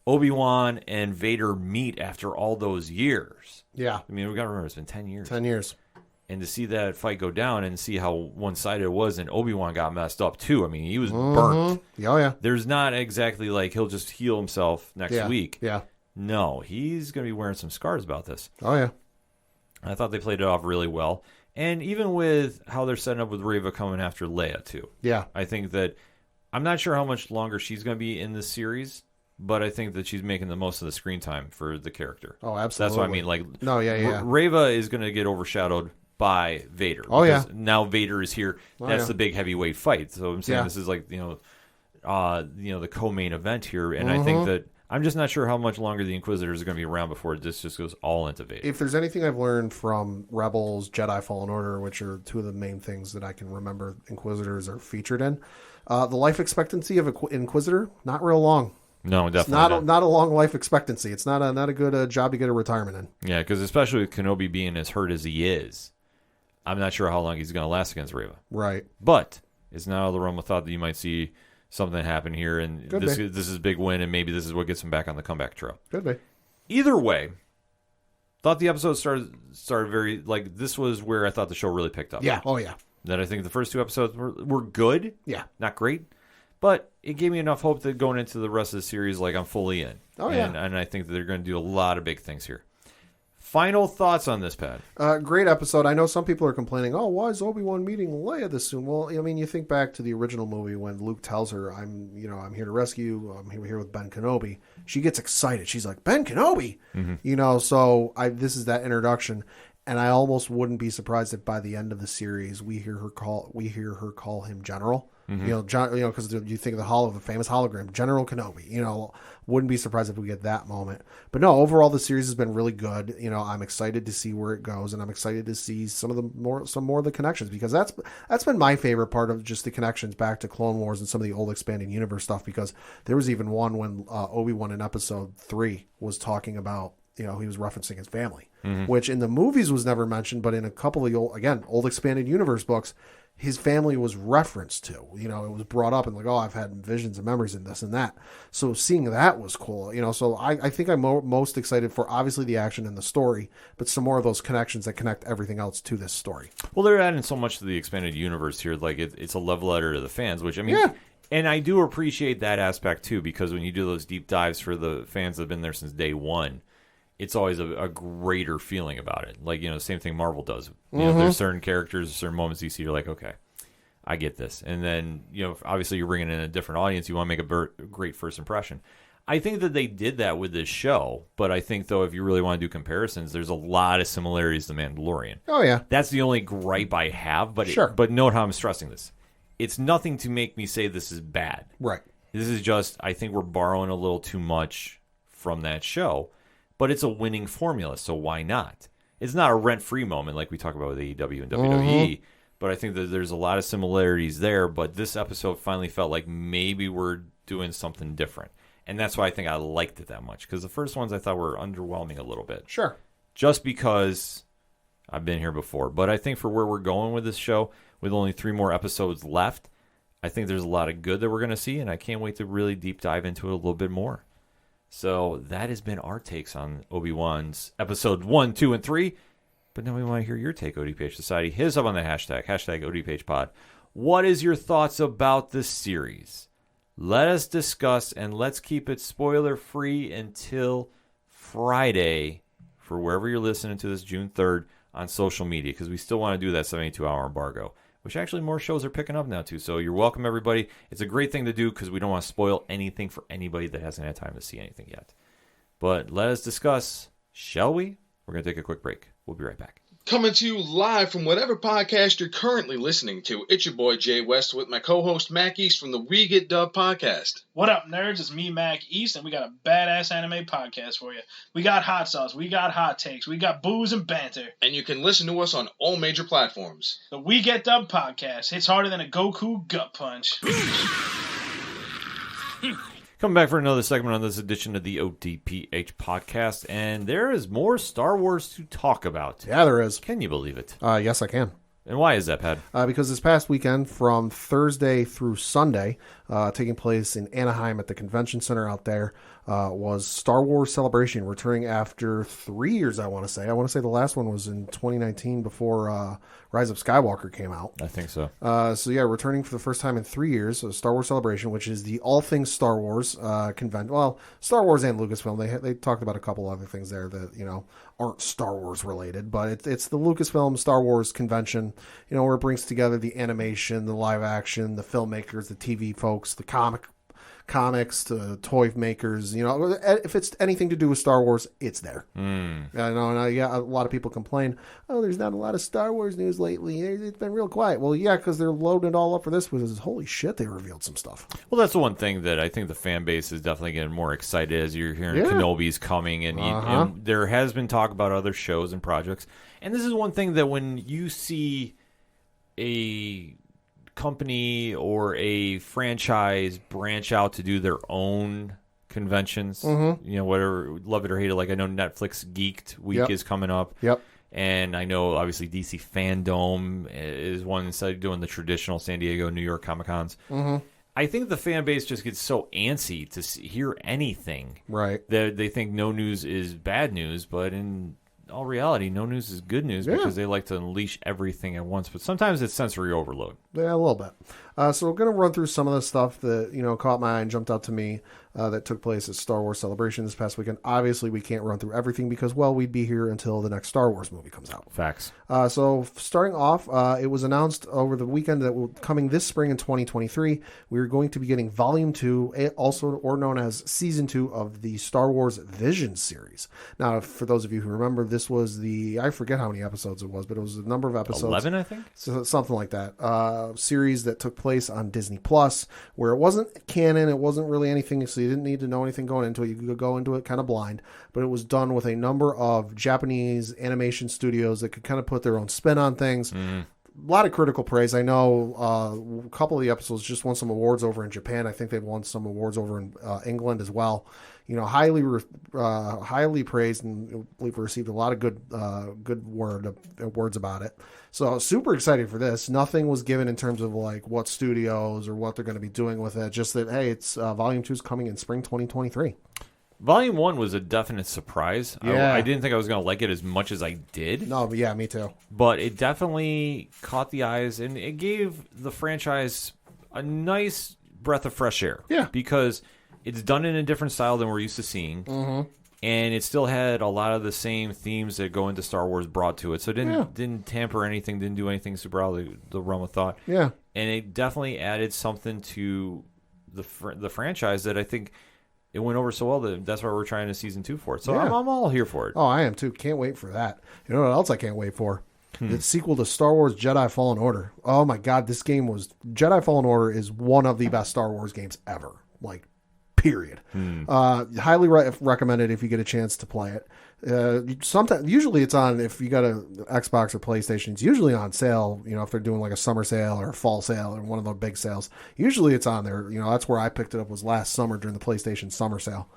Obi-Wan and Vader meet after all those years... Yeah. I mean, we got to remember, it's been 10 years. 10 years. And to see that fight go down and see how one-sided it was, and Obi-Wan got messed up, too. I mean, he was burnt. Oh, yeah. There's not exactly like he'll just heal himself next week. Yeah. No, he's going to be wearing some scars about this. Oh, yeah. I thought they played it off really well. And even with how they're setting up with Reva coming after Leia, too. Yeah. I think that I'm not sure how much longer she's going to be in this series, but I think that she's making the most of the screen time for the character. Oh, absolutely. That's what I mean. Like, no, yeah. Reva is going to get overshadowed by Vader. Oh, yeah. Now Vader is here. That's the big heavyweight fight. So I'm saying this is like, the co-main event here. And I think that I'm just not sure how much longer the Inquisitors are going to be around before this just goes all into Vader. If there's anything I've learned from Rebels, Jedi Fallen Order, which are two of the main things that I can remember Inquisitors are featured in, the life expectancy of an Inquisitor, not real long. No, definitely it's not a long life expectancy. It's not a good job to get a retirement in. Yeah, because especially with Kenobi being as hurt as he is, I'm not sure how long he's going to last against Reva. Right. But it's not out of the realm of thought that you might see something happen here, and this is a big win, and maybe this is what gets him back on the comeback trail. Could be. Either way, thought the episode started very, like, this was where I thought the show really picked up. Yeah. Oh, yeah. That I think the first two episodes were good. Yeah. Not great. But it gave me enough hope that going into the rest of the series, like, I'm fully in. Oh, yeah. And I think that they're going to do a lot of big things here. Final thoughts on this, Pat? Great episode. I know some people are complaining, oh, why is Obi-Wan meeting Leia this soon? Well, I mean, you think back to the original movie when Luke tells her, I'm here to rescue you. I'm here with Ben Kenobi. She gets excited. She's like, Ben Kenobi? Mm-hmm. So this is that introduction. And I almost wouldn't be surprised if by the end of the series we hear her call him General. Mm-hmm. Because you think of the famous hologram, General Kenobi. Wouldn't be surprised if we get that moment. But no, overall the series has been really good. I'm excited to see where it goes, and I'm excited to see some more of the connections, because that's been my favorite part of just the connections back to Clone Wars and some of the old expanded universe stuff. Because there was even one when Obi-Wan in Episode 3 was talking about. He was referencing his family, which in the movies was never mentioned, but in a couple of old expanded universe books, his family was referenced to. It was brought up and like, oh, I've had visions and memories and this and that. So seeing that was cool. So I think I'm most excited for obviously the action and the story, but some more of those connections that connect everything else to this story. Well, they're adding so much to the expanded universe here. Like it's a love letter to the fans, which I mean. Yeah. And I do appreciate that aspect too, because when you do those deep dives for the fans that have been there since day one, it's always a greater feeling about it. Like, same thing Marvel does. There's certain characters, certain moments you see, you're like, okay, I get this. And then, obviously you're bringing in a different audience. You want to make a great first impression. I think that they did that with this show, but I think, though, if you really want to do comparisons, there's a lot of similarities to The Mandalorian. Oh, yeah. That's the only gripe I have, but sure. But note how I'm stressing this. It's nothing to make me say this is bad. Right. This is just, I think we're borrowing a little too much from that show. But it's a winning formula, so why not? It's not a rent-free moment like we talk about with AEW and WWE, but I think that there's a lot of similarities there, but this episode finally felt like maybe we're doing something different. And that's why I think I liked it that much, because the first ones I thought were underwhelming a little bit. Sure. Just because I've been here before. But I think for where we're going with this show, with only 3 more episodes left, I think there's a lot of good that we're going to see, and I can't wait to really deep dive into it a little bit more. So that has been our takes on Obi-Wan's episode 1, 2, and 3. But now we want to hear your take, ODPH Society. Hit us up on the hashtag ODPHpod. What is your thoughts about this series? Let us discuss, and let's keep it spoiler-free until Friday for wherever you're listening to this, June 3rd, on social media, because we still want to do that 72-hour embargo, which actually more shows are picking up now, too. So you're welcome, everybody. It's a great thing to do because we don't want to spoil anything for anybody that hasn't had time to see anything yet. But let us discuss, shall we? We're going to take a quick break. We'll be right back. Coming to you live from whatever podcast you're currently listening to, it's your boy Jay West with my co-host Mac East from the We Get Dub podcast. What up, nerds? It's me, Mac East, and we got a badass anime podcast for you. We got hot sauce, we got hot takes, we got booze and banter. And you can listen to us on all major platforms. The We Get Dub podcast hits harder than a Goku gut punch. Coming back for another segment on this edition of the ODPH podcast, and there is more Star Wars to talk about. Yeah, there is. Can you believe it? Yes, I can. And why is that, Pat? Because this past weekend, from Thursday through Sunday, taking place in Anaheim at the Convention Center out there, was Star Wars Celebration, returning after 3 years, I want to say. I want to say the last one was in 2019 before Rise of Skywalker came out. I think so. So, yeah, returning for the first time in 3 years, Star Wars Celebration, which is the all things Star Wars convention. Well, Star Wars and Lucasfilm. They talked about a couple other things there that, aren't Star Wars related, but it's the Lucasfilm Star Wars convention, where it brings together the animation, the live action, the filmmakers, the TV folks, the comic comics to toy makers. If it's anything to do with Star Wars, it's there. I know, and a lot of people complain, oh, there's not a lot of Star Wars news lately. It's been real quiet. Well, yeah, because they're loading it all up for this. Because holy shit, they revealed some stuff. Well, that's the one thing that I think the fan base is definitely getting more excited as you're hearing Kenobi's coming, and there has been talk about other shows and projects. And this is one thing that when you see a company or a franchise branch out to do their own conventions, whatever, love it or hate it. Like I know Netflix Geeked Week is coming up. Yep. And I know obviously DC Fandom is one instead of doing the traditional San Diego, New York Comic-Cons. I think the fan base just gets so antsy to hear anything. Right. That they think no news is bad news, but in all reality, no news is good news because they like to unleash everything at once. But sometimes it's sensory overload. Yeah, a little bit. So we're going to run through some of the stuff that, caught my eye and jumped out to me that took place at Star Wars Celebration this past weekend. Obviously, we can't run through everything because, well, we'd be here until the next Star Wars movie comes out. Facts. So starting off, it was announced over the weekend that coming this spring in 2023, we are going to be getting Volume 2, also or known as Season 2 of the Star Wars Vision series. Now, for those of you who remember, this was I forget how many episodes it was, but it was a number of episodes. 11, I think? So, something like that. Series that took place on Disney Plus, where it wasn't canon, it wasn't really anything, so you didn't need to know anything going into it. You could go into it kind of blind, but it was done with a number of Japanese animation studios that could kind of put their own spin on things. A lot of critical praise. I know a couple of the episodes just won some awards over in Japan. I think they've won some awards over in England as well. Highly praised, and I believe we received a lot of good words about it. So super excited for this. Nothing was given in terms of like what studios or what they're going to be doing with it. Just that, hey, it's Volume 2 is coming in spring 2023. Volume 1 was a definite surprise. Yeah. I didn't think I was going to like it as much as I did. No, but yeah, me too. But it definitely caught the eyes, and it gave the franchise a nice breath of fresh air. Yeah. Because it's done in a different style than we're used to seeing. And it still had a lot of the same themes that go into Star Wars brought to it. So it didn't tamper anything, didn't do anything super out of the realm of thought. Yeah. And it definitely added something to the franchise that I think it went over so well that that's why we're trying a season 2 for it. So I'm all here for it. Oh, I am too. Can't wait for that. You know what else I can't wait for? The sequel to Star Wars Jedi Fallen Order. Oh my God, this game Jedi Fallen Order is one of the best Star Wars games ever. Like, period. Highly recommended if you get a chance to play it. Usually it's on, if you got a Xbox or PlayStation, it's usually on sale, if they're doing like a summer sale or a fall sale or one of the big sales. Usually it's on there. That's where I picked it up, was last summer during the PlayStation summer sale.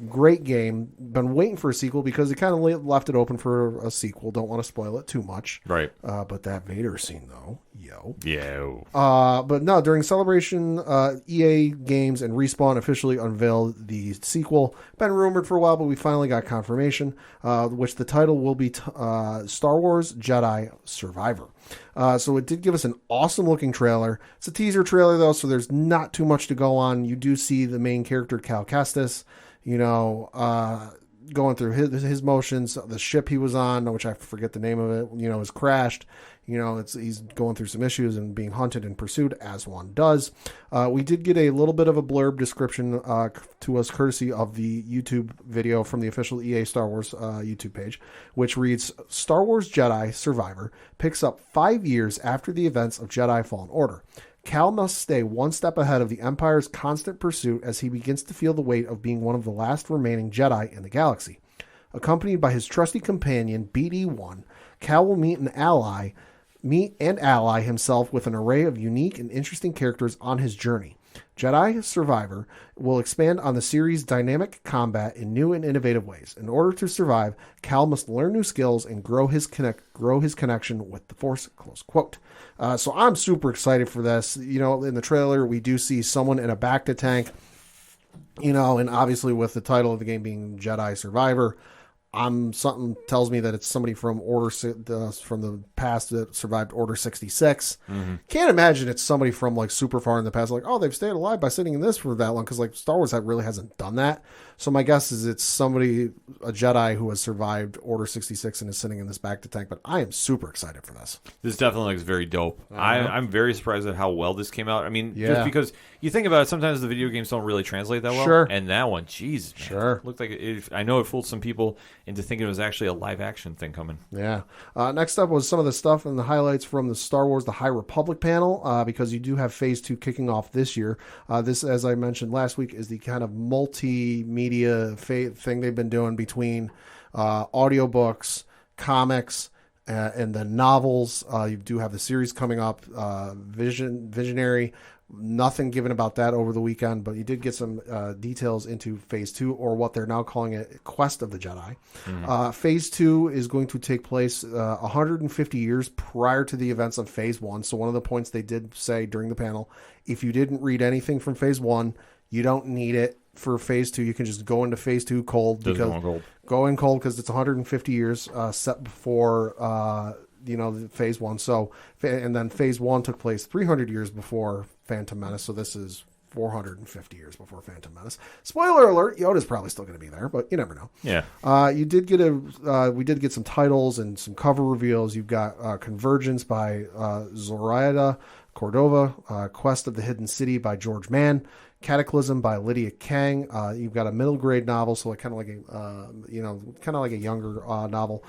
Great game. Been waiting for a sequel because it kind of left it open for a sequel. Don't want to spoil it too much. Right. But that Vader scene, though, Yo. But no, during Celebration, EA Games and Respawn officially unveiled the sequel. Been rumored for a while, but we finally got confirmation, which the title will be Star Wars Jedi Survivor. So it did give us an awesome looking trailer. It's a teaser trailer though, so there's not too much to go on. You do see the main character, Cal Kestis, going through his motions. The ship he was on, which I forget the name of it, has crashed. He's going through some issues and being hunted and pursued, as one does. We did get a little bit of a blurb description to us courtesy of the YouTube video from the official EA Star Wars YouTube page, which reads, Star Wars Jedi Survivor picks up 5 years after the events of Jedi Fallen Order. Cal must stay one step ahead of the Empire's constant pursuit as he begins to feel the weight of being one of the last remaining Jedi in the galaxy. Accompanied by his trusty companion, BD-1, Cal will meet and ally himself with an array of unique and interesting characters on his journey. Jedi Survivor will expand on the series' dynamic combat in new and innovative ways. In order to survive, Cal must learn new skills and grow his connection with the Force, close quote. So I'm super excited for this. In the trailer, we do see someone in a Bacta tank, and obviously with the title of the game being Jedi Survivor, something tells me that it's somebody from from the past that survived Order 66. Can't imagine it's somebody from like super far in the past, like, oh, they've stayed alive by sitting in this for that long, because like Star Wars really hasn't done that. So my guess is it's somebody, a Jedi who has survived Order 66 and is sitting in this bacta tank. But I am super excited for this. This definitely looks very dope. I'm very surprised at how well this came out. I mean, just because you think about it, sometimes the video games don't really translate that well. Sure. And that one, jeez, man. Sure. Looked like I know it fooled some people into thinking it was actually a live action thing coming. Yeah. Next up was some of the stuff and the highlights from the Star Wars The High Republic panel, because you do have Phase 2 kicking off this year. This, as I mentioned last week, is the kind of multimedia thing they've been doing between audiobooks, comics, and then novels. You do have the series coming up, Visionary. Nothing given about that over the weekend, but you did get some details into Phase 2, or what they're now calling it, Quest of the Jedi. Phase 2 is going to take place 150 years prior to the events of Phase 1. So one of the points they did say during the panel, if you didn't read anything from Phase 1, you don't need it for Phase 2. You can just go into Phase 2 cold. Go in cold because it's 150 years set before Phase 1. So, and then Phase 1 took place 300 years before Phantom Menace, so this is 450 years before Phantom Menace. Spoiler alert: Yoda's probably still going to be there, but you never know. Yeah. We did get some titles and some cover reveals. You've got Convergence by Zoraida Cordova, Quest of the Hidden City by George Mann, Cataclysm by Lydia Kang. You've got a middle grade novel, so kind of like a younger novel.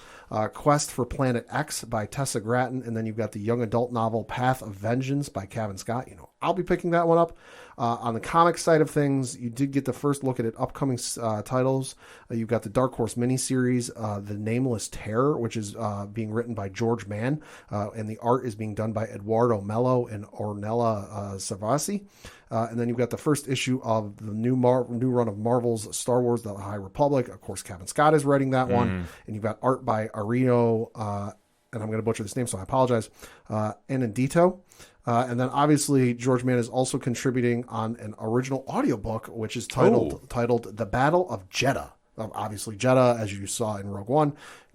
Quest for Planet X by Tessa Gratton, and then you've got the young adult novel Path of Vengeance by Cavan Scott. I'll be picking that one up. On the comic side of things, you did get the first look at upcoming titles. You've got the Dark Horse miniseries, The Nameless Terror, which is being written by George Mann, and the art is being done by Eduardo Mello and Ornella Savasi. And then you've got the first issue of the new run of Marvel's Star Wars: The High Republic. Of course, Cavan Scott is writing that one. And you've got art by Arino, and I'm going to butcher this name, so I apologize, Anandito. And then obviously George Mann is also contributing on an original audiobook, which is titled The Battle of Jeddah. Obviously Jeddah, as you saw in Rogue One,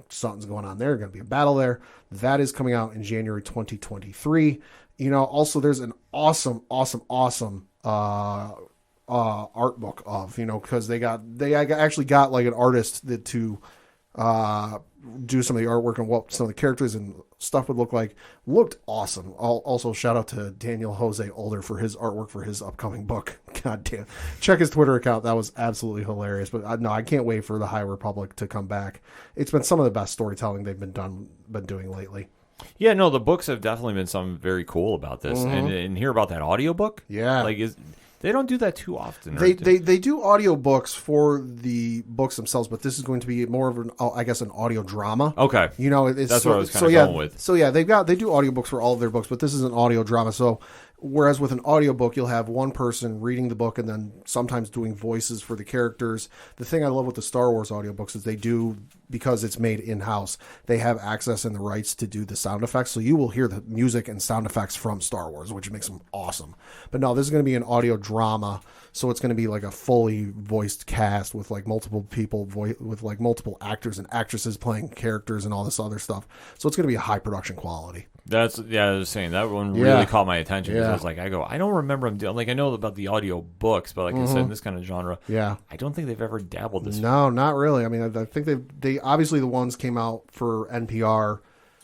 something's going on there. Going to be a battle there. That is coming out in January 2023. Also there's an awesome art book of, because they actually got like an artist to do some of the artwork and what some of the characters and stuff would look like. Looked awesome. Also, shout out to Daniel Jose Older for his artwork for his upcoming book. God damn. Check his Twitter account. That was absolutely hilarious. But I can't wait for the High Republic to come back. It's been some of the best storytelling they've been doing lately. Yeah, no, the books have definitely been something very cool about this. And hear about that audiobook? Yeah. They don't do that too often. They do audiobooks for the books themselves, but this is going to be more of an audio drama. Okay. That's what I was kind of going with. So yeah, they do audiobooks for all of their books, but this is an audio drama. So whereas with an audiobook, you'll have one person reading the book and then sometimes doing voices for the characters. The thing I love with the Star Wars audiobooks is they do, because it's made in-house, they have access and the rights to do the sound effects. So you will hear the music and sound effects from Star Wars, which makes them awesome. But no, this is going to be an audio drama. So it's going to be like a fully voiced cast with like multiple people, with like multiple actors and actresses playing characters and all this other stuff. So it's going to be a high production quality. I was saying that one really caught my attention. I was like, I don't remember them doing, I know about the audio books, but like I said, in this kind of genre, I don't think they've ever dabbled this. No, not really. I mean, I think they obviously the ones came out for NPR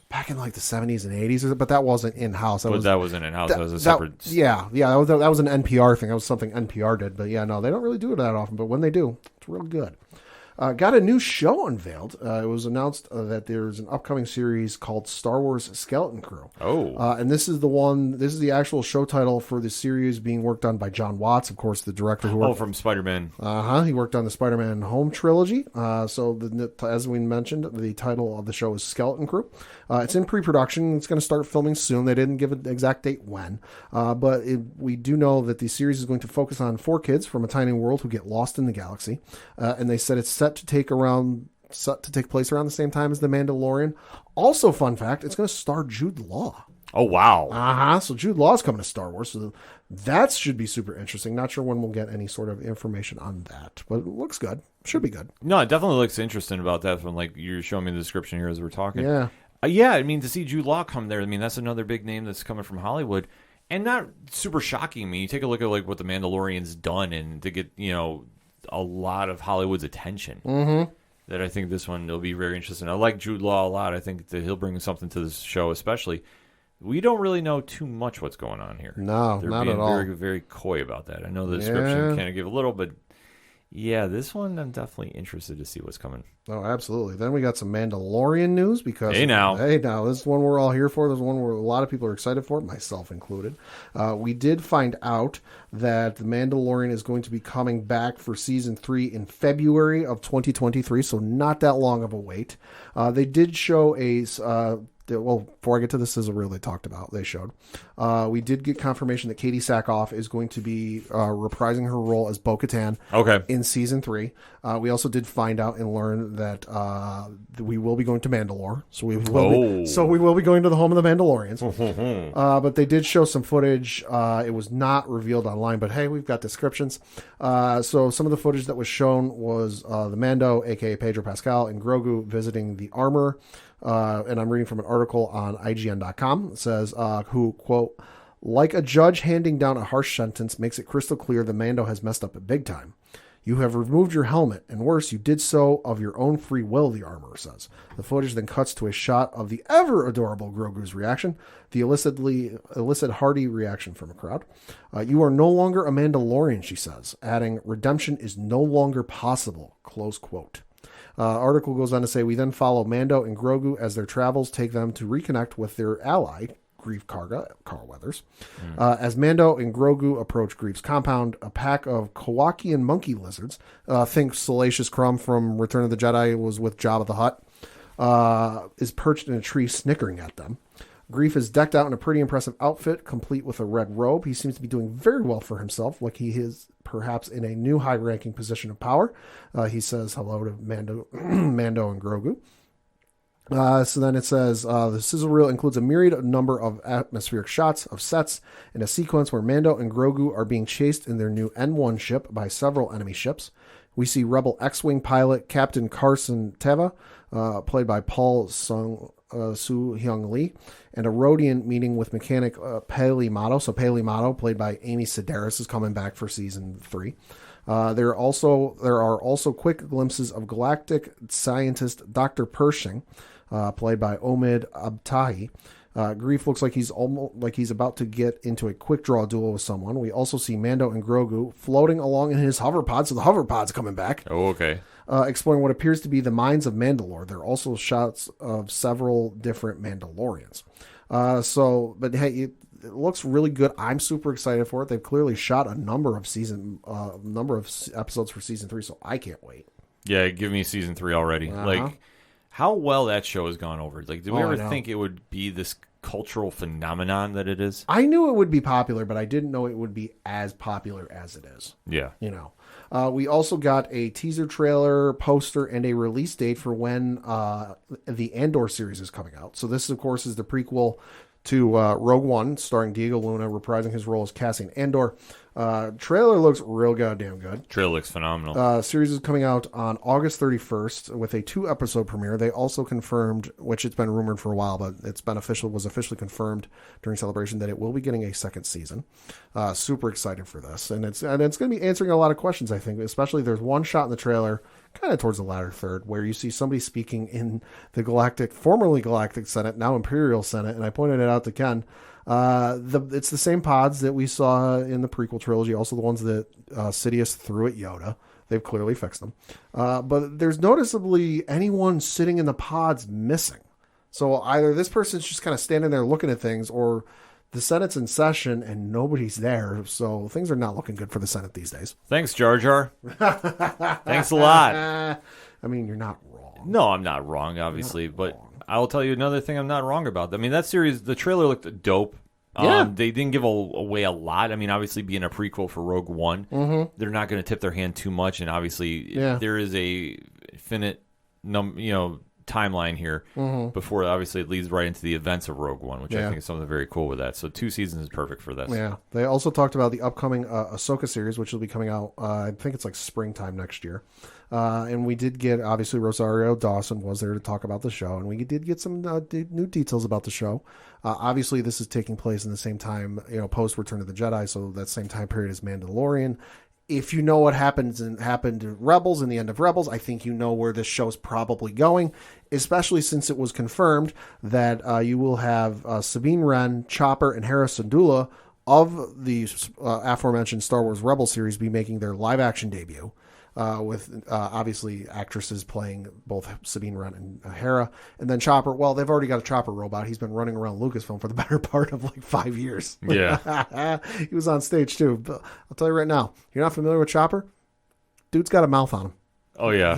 back in like the 70s and 80s, but that wasn't in-house. That wasn't in-house. That was a separate... That was an NPR thing. That was something NPR did. But yeah, no, they don't really do it that often. But when they do, it's real good. Got a new show unveiled. It was announced that there's an upcoming series called Star Wars Skeleton Crew. And this is the actual show title for the series being worked on by John Watts, of course, the director who worked... from Spider-Man. He worked on the Spider-Man Home trilogy. As we mentioned, the title of the show is Skeleton Crew. It's in pre-production. It's going to start filming soon. They didn't give an exact date when. But we do know that the series is going to focus on 4 kids from a tiny world who get lost in the galaxy. And they said it's set to take place around the same time as The Mandalorian. Also, fun fact, it's going to star Jude Law. Oh, wow. So Jude Law is coming to Star Wars. So that should be super interesting. Not sure when we'll get any sort of information on that, but it looks good. Should be good. No, it definitely looks interesting about that from like you're showing me the description here as we're talking. Yeah. I mean, to see Jude Law come there, I mean, that's another big name that's coming from Hollywood. And not super shocking me. You take a look at like what The Mandalorian's done and to get, a lot of Hollywood's attention. Mm-hmm. That I think this one will be very interesting. I like Jude Law a lot. I think that he'll bring something to this show, especially. We don't really know too much what's going on here. No, They're not being at all. very, very coy about that. I know the description kind of give a little, but yeah, this one I'm definitely interested to see what's coming. Oh, absolutely. Then we got some Mandalorian news because hey now, this is one we're all here for. This is one where a lot of people are excited for, myself included. We did find out that the Mandalorian is going to be coming back for season 3 in February of 2023, so not that long of a wait. They did show before I get to the sizzle reel they talked about, they showed. We did get confirmation that Katie Sackhoff is going to be reprising her role as Bo-Katan in season 3. We also did find out and learn that we will be going to Mandalore. So we will be going to the home of the Mandalorians. But they did show some footage. It was not revealed online, but hey, we've got descriptions. So some of the footage that was shown was the Mando, aka Pedro Pascal, and Grogu visiting the armor. And I'm reading from an article on IGN.com. It says, who, quote, like a judge handing down a harsh sentence makes it crystal clear the Mando has messed up big time. You have removed your helmet, and worse, you did so of your own free will, the armorer says. The footage then cuts to a shot of the ever-adorable Grogu's reaction, the illicit hearty reaction from a crowd. You are no longer a Mandalorian, she says, adding, redemption is no longer possible, close quote. Article goes on to say, we then follow Mando and Grogu as their travels take them to reconnect with their ally, Greef Karga, Carl Weathers. As Mando and Grogu approach Greef's compound, a pack of Kowakian monkey lizards, think Salacious Crumb from Return of the Jedi was with Jabba the Hutt, is perched in a tree snickering at them. Greef is decked out in a pretty impressive outfit, complete with a red robe. He seems to be doing very well for himself, like he is perhaps in a new high-ranking position of power. He says hello to Mando and Grogu. So then it says, the sizzle reel includes a myriad number of atmospheric shots of sets in a sequence where Mando and Grogu are being chased in their new N1 ship by several enemy ships. We see Rebel X-Wing pilot Captain Carson Teva, played by Paul Su-Hyung Lee, and a Rodian meeting with mechanic Peli Motto. So Peli Motto, played by Amy Sedaris, is coming back for season 3. There are also quick glimpses of galactic scientist Dr. Pershing, played by Omid Abtahi. Greef looks like he's about to get into a quick draw duel with someone. We also see Mando and Grogu floating along in his hoverpod, so the hoverpod's coming back. Oh, okay. Exploring what appears to be the mines of Mandalore. There are also shots of several different Mandalorians. But hey, it looks really good. I'm super excited for it. They've clearly shot a number of episodes for season 3, so I can't wait. Yeah, give me season 3 already. Like, how well that show has gone over. Like, did we ever think it would be this cultural phenomenon that it is? I knew it would be popular, but I didn't know it would be as popular as it is. Yeah. You know. We also got a teaser trailer, poster, and a release date for when the Andor series is coming out. So this, of course, is the prequel to Rogue One, starring Diego Luna, reprising his role as Cassian Andor. Trailer looks real goddamn good. Trailer looks phenomenal. Series is coming out on August 31st with a 2-episode premiere. They also confirmed, which it's been rumored for a while, but was officially confirmed during Celebration, that it will be getting a second season. Super excited for this, and it's going to be answering a lot of questions. I think, especially there's one shot in the trailer, kind of towards the latter third, where you see somebody speaking in the formerly Galactic Senate, now Imperial Senate, and I pointed it out to Ken. It's the same pods that we saw in the prequel trilogy, also the ones that Sidious threw at Yoda. They've clearly fixed them. But there's noticeably anyone sitting in the pods missing. So either this person's just kind of standing there looking at things, or the Senate's in session and nobody's there. So things are not looking good for the Senate these days. Thanks, Jar Jar. Thanks a lot. I mean, you're not wrong. No, I'm not wrong, obviously, but I'll tell you another thing I'm not wrong about. I mean, that series, the trailer looked dope. Yeah. They didn't give away a lot. I mean, obviously, being a prequel for Rogue One, they're not going to tip their hand too much. And obviously, there is a finite timeline here before, obviously, it leads right into the events of Rogue One, which I think is something very cool with that. So 2 seasons is perfect for this. Yeah. They also talked about the upcoming Ahsoka series, which will be coming out, I think it's like springtime next year. And we did get, obviously, Rosario Dawson was there to talk about the show, and we did get some new details about the show. Obviously, this is taking place in the same time, post Return of the Jedi, so that same time period as Mandalorian. if you know what happened to Rebels and the end of Rebels, I think you know where this show's probably going, especially since it was confirmed that you will have Sabine Wren, Chopper, and Hera Syndulla of the aforementioned Star Wars Rebels series be making their live-action debut. With obviously actresses playing both Sabine Wren and Hera. And then Chopper, well, they've already got a Chopper robot. He's been running around Lucasfilm for the better part of like 5 years. Yeah. He was on stage too. But I'll tell you right now, you're not familiar with Chopper? Dude's got a mouth on him. Oh, yeah.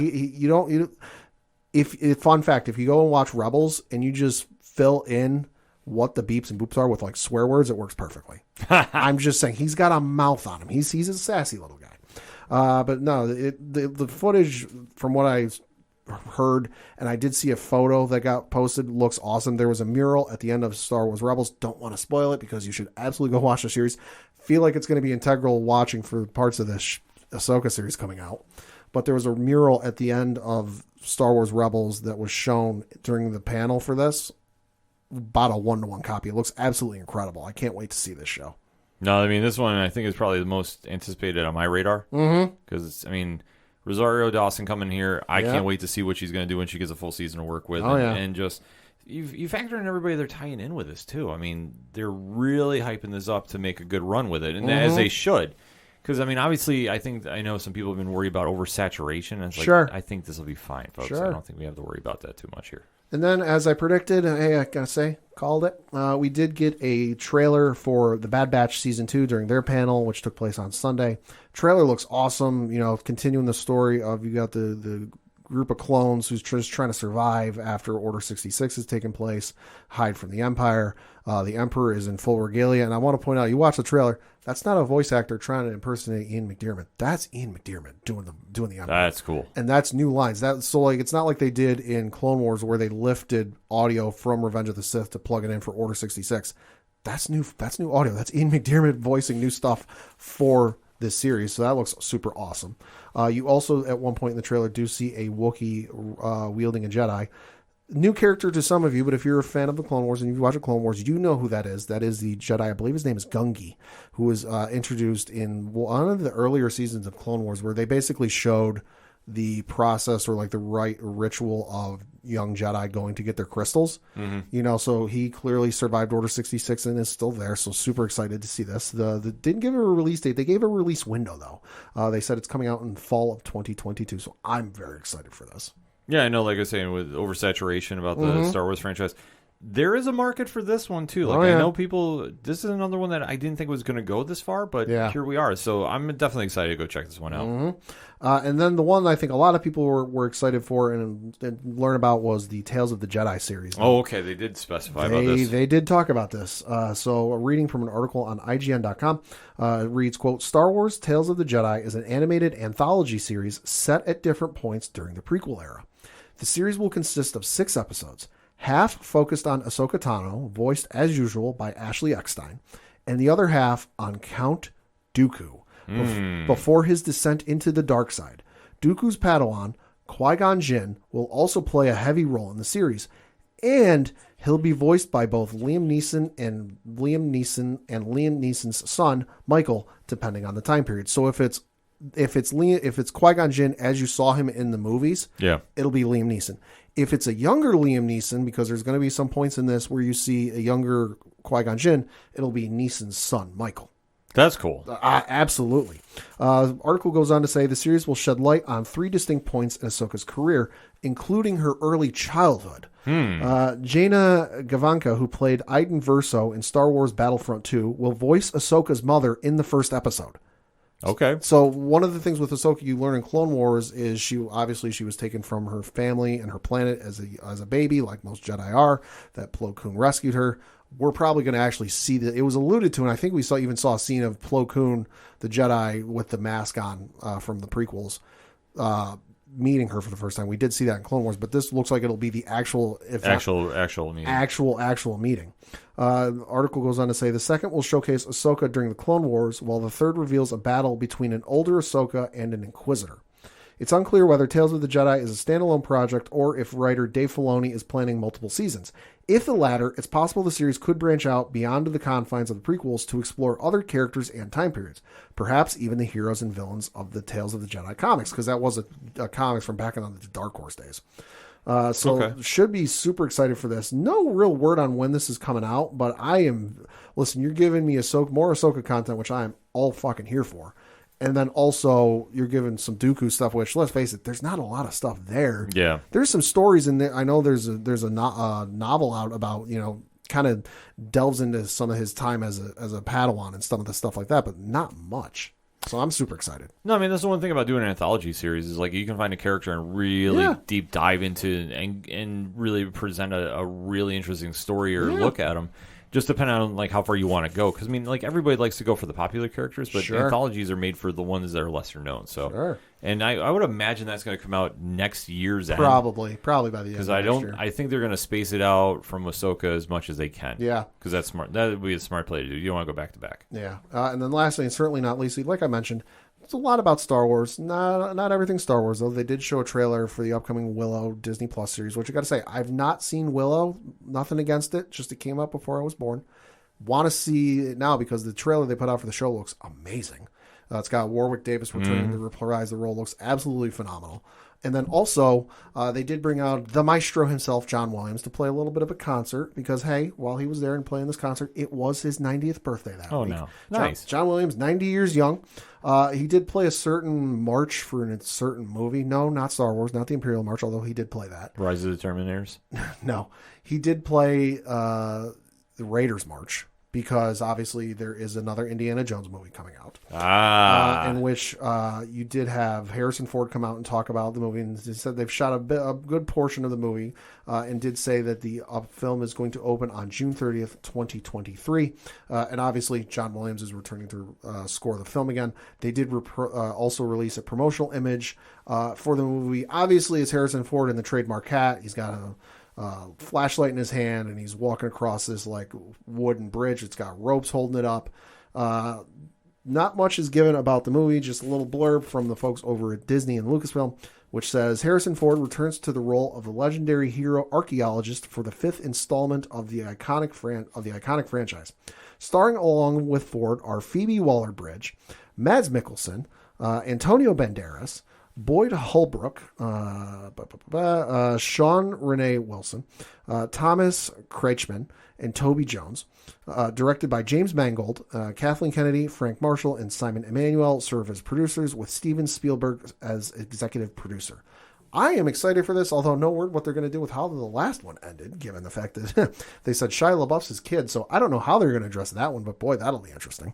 Fun fact, if you go and watch Rebels and you just fill in what the beeps and boops are with like swear words, it works perfectly. I'm just saying, he's got a mouth on him. He's a sassy little guy. But no, the footage, from what I heard, and I did see a photo that got posted, looks awesome. There was a mural at the end of Star Wars Rebels. Don't want to spoil it because you should absolutely go watch the series. Feel like it's going to be integral watching for parts of this Ahsoka series coming out. But there was a mural at the end of Star Wars Rebels that was shown during the panel for this. About a 1-to-1 copy. It looks absolutely incredible. I can't wait to see this show. No, I mean, this one I think is probably the most anticipated on my radar. Because, I mean, Rosario Dawson coming here, I can't wait to see what she's going to do when she gets a full season to work with. And just, you factor in everybody they're tying in with this, too. I mean, they're really hyping this up to make a good run with it, and as they should. Because, I mean, obviously, I know some people have been worried about oversaturation. And it's like, I think this will be fine, folks. I don't think we have to worry about that too much here. And then, as I predicted, hey, I gotta say, called it. We did get a trailer for the Bad Batch Season 2 during their panel, which took place on Sunday. Trailer looks awesome, continuing the story of you got the group of clones who's just trying to survive after Order 66 has taken place, hide from the Empire. The Emperor is in full regalia. And I want to point out, you watch the trailer, that's not a voice actor trying to impersonate Ian McDiarmid. That's Ian McDiarmid doing the Emperor. That's cool. And that's new lines. It's not like they did in Clone Wars where they lifted audio from Revenge of the Sith to plug it in for Order 66. That's new audio. That's Ian McDiarmid voicing new stuff for this series. So that looks super awesome. You also, at one point in the trailer, do see a Wookiee wielding a Jedi. New character to some of you, but if you're a fan of the Clone Wars and you watch the Clone Wars, you know who that is. That is the Jedi, I believe his name is Gungi, who was introduced in one of the earlier seasons of Clone Wars, where they basically showed the process or like the right ritual of young Jedi going to get their crystals. So he clearly survived Order 66 and is still there. So super excited to see this. The didn't give a release date. They gave a release window though. They said it's coming out in fall of 2022. So I'm very excited for this. Yeah, I know, like I was saying, with oversaturation about the Star Wars franchise, there is a market for this one, too. Like, I know people, this is another one that I didn't think was going to go this far, but here we are. So I'm definitely excited to go check this one out. And then the one I think a lot of people were excited for and learn about was the Tales of the Jedi series. Oh, okay. They did specify about this. They did talk about this. So a reading from an article on IGN.com reads, quote, Star Wars Tales of the Jedi is an animated anthology series set at different points during the prequel era. The series will consist of 6 episodes, half focused on Ahsoka Tano, voiced as usual by Ashley Eckstein, and the other half on Count Dooku, before his descent into the dark side. Dooku's Padawan, Qui-Gon Jinn, will also play a heavy role in the series, and he'll be voiced by both Liam Neeson and Liam Neeson's son, Michael, depending on the time period. So if it's Qui-Gon Jinn as you saw him in the movies, it'll be Liam Neeson. If it's a younger Liam Neeson, because there's going to be some points in this where you see a younger Qui-Gon Jinn, it'll be Neeson's son, Michael. That's cool. Absolutely. Article goes on to say the series will shed light on 3 distinct points in Ahsoka's career, including her early childhood. Jaina Gavanka, who played Iden Verso in Star Wars Battlefront 2, will voice Ahsoka's mother in the first episode. Okay. So one of the things with Ahsoka you learn in Clone Wars is she was taken from her family and her planet as a baby, like most Jedi are, that Plo Koon rescued her. We're probably going to actually see that. It was alluded to, and I think we saw a scene of Plo Koon, the Jedi with the mask on from the prequels, meeting her for the first time. We did see that in Clone Wars, but this looks like it'll be the actual meeting. Article goes on to say the second will showcase Ahsoka during the Clone Wars, while the third reveals a battle between an older Ahsoka and an Inquisitor. It's unclear whether Tales of the Jedi is a standalone project or if writer Dave Filoni is planning multiple seasons. If the latter, it's possible the series could branch out beyond the confines of the prequels to explore other characters and time periods, perhaps even the heroes and villains of the Tales of the Jedi comics, because that was a comics from back in the Dark Horse days. Should be super excited for this. No real word on when this is coming out, but I am... Listen, you're giving me more Ahsoka content, which I am all fucking here for. And then also, you're giving some Dooku stuff, which, let's face it, there's not a lot of stuff there. Yeah. There's some stories in there. I know there's a novel out about, kind of delves into some of his time as a Padawan and some of the stuff like that, but not much. So I'm super excited. No, I mean, that's the one thing about doing an anthology series is, like, you can find a character and really deep dive into and really present a really interesting story or look at them. Just depending on, like, how far you want to go. Because, I mean, like, everybody likes to go for the popular characters, but anthologies are made for the ones that are lesser known. So, and I would imagine that's going to come out next year's end. Probably by the end. Because I think they're going to space it out from Ahsoka as much as they can. Yeah. Because that's smart. That would be a smart play to do. You don't want to go back to back. Yeah. And then lastly, and certainly not leastly, like I mentioned, it's a lot about Star Wars. Not everything Star Wars, though. They did show a trailer for the upcoming Willow Disney Plus series, which I got to say, I've not seen Willow. Nothing against it. Just it came out before I was born. Want to see it now because the trailer they put out for the show looks amazing. It's got Warwick Davis returning to reprise the role. Looks absolutely phenomenal. And then also, they did bring out the maestro himself, John Williams, to play a little bit of a concert because, hey, while he was there and playing this concert, it was his 90th birthday that week. Oh, no. Nice. John Williams, 90 years young. He did play a certain march for a certain movie. No, not Star Wars, not the Imperial March, although he did play that. Rise of the Terminators? No. He did play the Raiders March, because obviously there is another Indiana Jones movie coming out. In which you did have Harrison Ford come out and talk about the movie, and they said they've shot a good portion of the movie, and did say that the film is going to open on June 30th, 2023. And obviously John Williams is returning to score the film again. They did also release a promotional image for the movie. Obviously it's Harrison Ford in the trademark hat. He's got a flashlight in his hand, and he's walking across this like wooden bridge. It's got ropes holding it up. Not much is given about the movie, just a little blurb from the folks over at Disney and Lucasfilm, which says Harrison Ford returns to the role of the legendary hero archaeologist for the 5th installment of the iconic franchise. Starring along with Ford are Phoebe Waller-Bridge, Mads Mikkelsen, Antonio Banderas, Boyd Holbrook, Sean Renee Wilson, Thomas Kretschmann, and Toby Jones. Directed by James Mangold, Kathleen Kennedy, Frank Marshall, and Simon Emanuel serve as producers, with Steven Spielberg as executive producer. I am excited for this, although no word what they're going to do with how the last one ended, given the fact that they said Shia LaBeouf's his kid, so I don't know how they're going to address that one, but boy, that'll be interesting.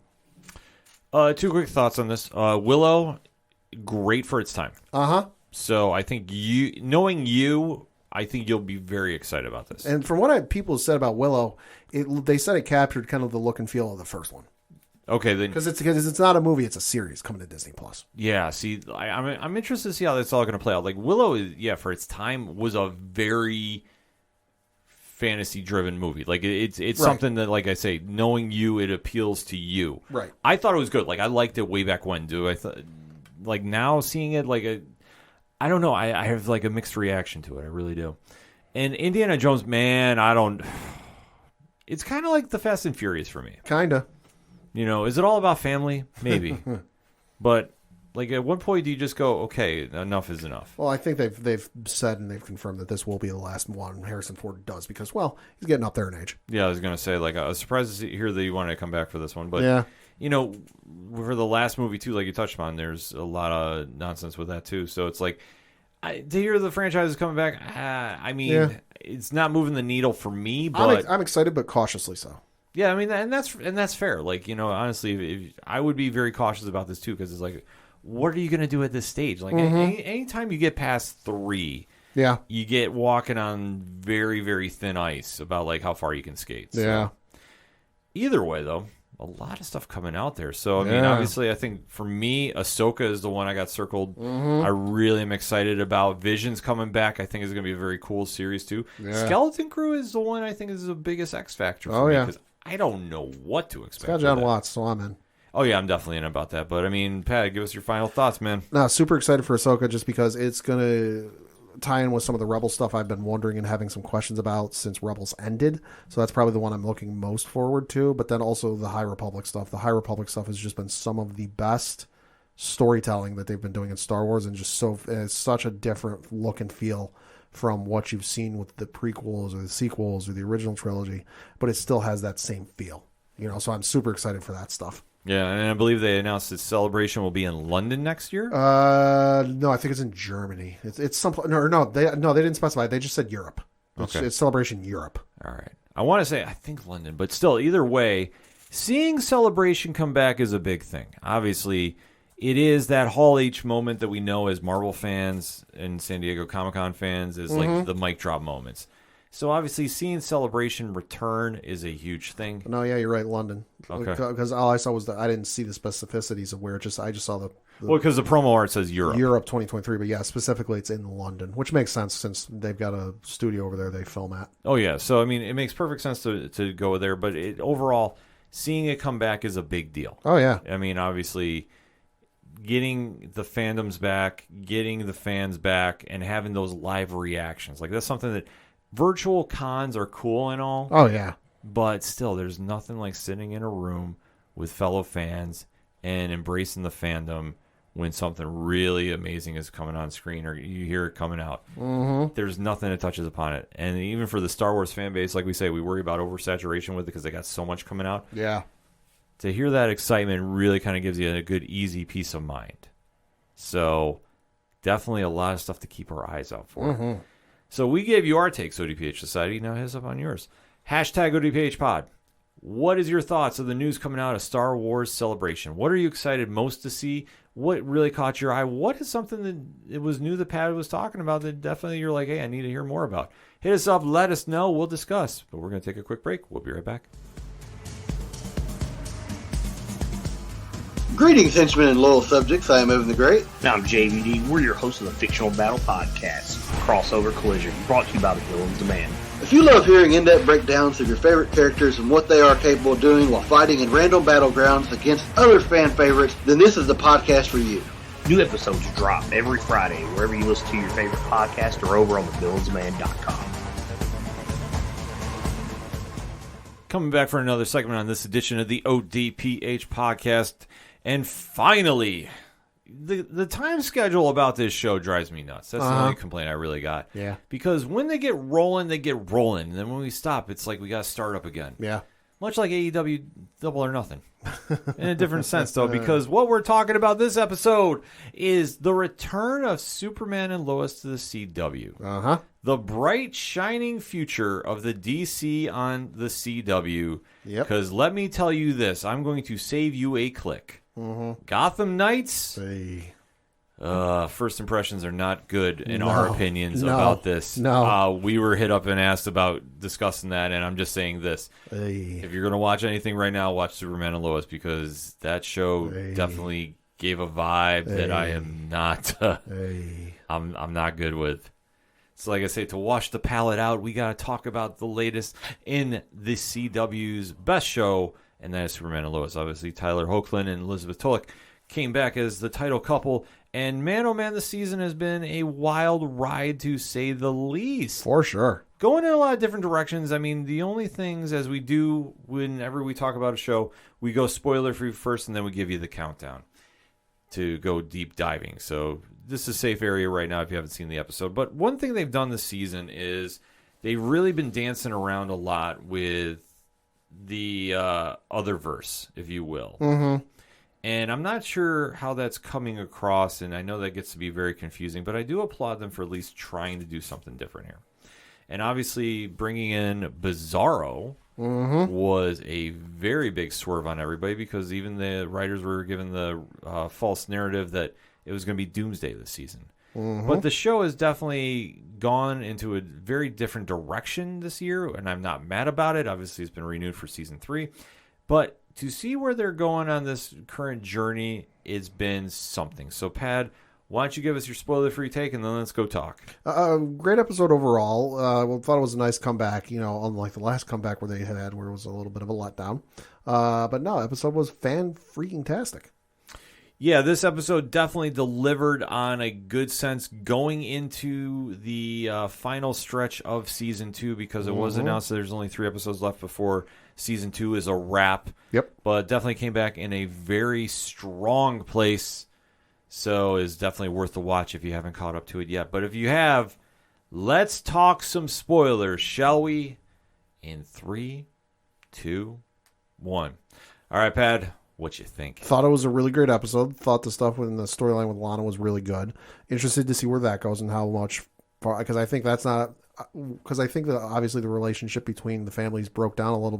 2 quick thoughts on this. Willow, great for its time. So I think I think you'll be very excited about this. And from what people have said about Willow, they said it captured kind of the look and feel of the first one. Okay, then because it's not a movie, it's a series coming to Disney Plus. Yeah, see, I'm interested to see how that's all going to play out. Like Willow, for its time was a very fantasy-driven movie. Like it's something that, like I say, knowing you, it appeals to you. Right. I thought it was good. Like I liked it way back when. I thought, like now seeing it, I don't know. I have like a mixed reaction to it. I really do. And Indiana Jones, man, it's kind of like the Fast and Furious for me. Kinda. Is it all about family? Maybe. But like at what point do you just go, okay, enough is enough? Well, I think they've said and they've confirmed that this will be the last one Harrison Ford does because, well, he's getting up there in age. Yeah, I was going to say, like, I was surprised to hear that you wanted to come back for this one. But, yeah. For the last movie, too, like you touched on, there's a lot of nonsense with that, too. So it's like, to hear the franchise is coming back, it's not moving the needle for me. But I'm excited, but cautiously so. Yeah, I mean, and that's fair. Like, honestly, I would be very cautious about this, too, because it's like, what are you going to do at this stage? Like, anytime you get past 3, you get walking on very, very thin ice about, like, how far you can skate. So, yeah. Either way, though, a lot of stuff coming out there. So, I mean, obviously, I think for me, Ahsoka is the one I got circled. I really am excited about. Vision's coming back. I think is going to be a very cool series, too. Yeah. Skeleton Crew is the one I think is the biggest X factor for me. Because I don't know what to expect. It's got John Watts, so I'm in. Oh, yeah, I'm definitely in about that. But, I mean, Pat, give us your final thoughts, man. No, super excited for Ahsoka just because it's going to tie in with some of the Rebel stuff I've been wondering and having some questions about since Rebels ended. So that's probably the one I'm looking most forward to. But then also the High Republic stuff. The High Republic stuff has just been some of the best storytelling that they've been doing in Star Wars, and just it's such a different look and feel from what you've seen with the prequels or the sequels or the original trilogy, but it still has that same feel, so I'm super excited for that stuff. Yeah, and I believe they announced that Celebration will be in London next year. No, I think it's in Germany. It's some they didn't specify. They just said Europe. It's Celebration Europe. All right. I want to say I think London, but still, either way, seeing Celebration come back is a big thing. Obviously, it is that Hall H moment that we know as Marvel fans and San Diego Comic-Con fans is like the mic drop moments. So obviously seeing Celebration return is a huge thing. No, yeah, you're right, London. Okay. Because all I saw was that I didn't see the specificities of where I just saw the because the promo art says Europe. Europe 2023, but yeah, specifically it's in London, which makes sense since they've got a studio over there they film at. Oh yeah, so I mean it makes perfect sense to go there, but overall seeing it come back is a big deal. Oh yeah. I mean obviously getting the fandoms back, getting the fans back, and having those live reactions. Like, that's something that virtual cons are cool and all. Oh, yeah. But still, there's nothing like sitting in a room with fellow fans and embracing the fandom when something really amazing is coming on screen or you hear it coming out. Mm-hmm. There's nothing that touches upon it. And even for the Star Wars fan base, like we say, we worry about oversaturation with it because they got so much coming out. Yeah. To hear that excitement really kind of gives you a good, easy peace of mind. So definitely a lot of stuff to keep our eyes out for. Mm-hmm. So we gave you our takes, ODPH Society. Now heads up on yours. Hashtag ODPH Pod. What is your thoughts of the news coming out of Star Wars Celebration? What are you excited most to see? What really caught your eye? What is something that it was new that Pat was talking about that definitely you're like, hey, I need to hear more about? Hit us up. Let us know. We'll discuss. But we're going to take a quick break. We'll be right back. Greetings, henchmen and loyal subjects. I am Evan the Great. And I'm JVD. We're your hosts of the Fictional Battle Podcast, Crossover Collision, brought to you by the Villains Demand. If you love hearing in-depth breakdowns of your favorite characters and what they are capable of doing while fighting in random battlegrounds against other fan favorites, then this is the podcast for you. New episodes drop every Friday wherever you listen to your favorite podcast or over on thevillansdemand.com. Coming back for another segment on this edition of the ODPH Podcast. And finally, the time schedule about this show drives me nuts. That's the only complaint I really got. Yeah. Because when they get rolling, they get rolling. And then when we stop, it's like we got to start up again. Yeah. Much like AEW Double or Nothing. In a different sense, though, because what we're talking about this episode is the return of Superman and Lois to the CW. Uh-huh. The bright, shining future of the DC on the CW. Yep. Because let me tell you this, I'm going to save you a click. Mm-hmm. Gotham Knights. Hey. First impressions are not good in our opinions about this. No. We were hit up and asked about discussing that, and I'm just saying this. Hey. If you're going to watch anything right now, watch Superman and Lois, because that show definitely gave a vibe that I am not I'm not good with. So like I say, to wash the palate out, we got to talk about the latest in the CW's best show, and that is Superman and Lois. Obviously, Tyler Hoechlin and Elizabeth Tulloch came back as the title couple, and man, oh man, the season has been a wild ride, to say the least. For sure. Going in a lot of different directions. I mean, the only things, as we do whenever we talk about a show, we go spoiler-free first, and then we give you the countdown to go deep diving. So this is a safe area right now if you haven't seen the episode. But one thing they've done this season is they've really been dancing around a lot with the Otherverse, if you will. Mm-hmm. And I'm not sure how that's coming across, and I know that gets to be very confusing, but I do applaud them for at least trying to do something different here. And obviously, bringing in Bizarro was a very big swerve on everybody, because even the writers were given the false narrative that it was going to be Doomsday this season. But the show has definitely gone into a very different direction this year, and I'm not mad about it. Obviously, it's been renewed for Season 3. But to see where they're going on this current journey, it's been something. So, Pad, why don't you give us your spoiler-free take, and then let's go talk. Great episode overall. Thought it was a nice comeback, unlike the last comeback where they had where it was a little bit of a letdown. But no, episode was fan-freaking-tastic. Yeah, this episode definitely delivered on a good sense going into the final stretch of Season 2, because it was announced that there's only 3 episodes left before Season 2 is a wrap. Yep. But definitely came back in a very strong place, so it's definitely worth the watch if you haven't caught up to it yet. But if you have, let's talk some spoilers, shall we? In 3, 2, 1. All right, Pad. What you think? Thought it was a really great episode. Thought the stuff within the storyline with Lana was really good. Interested to see where that goes and how much, because I think that's not, because I think that obviously the relationship between the families broke down a little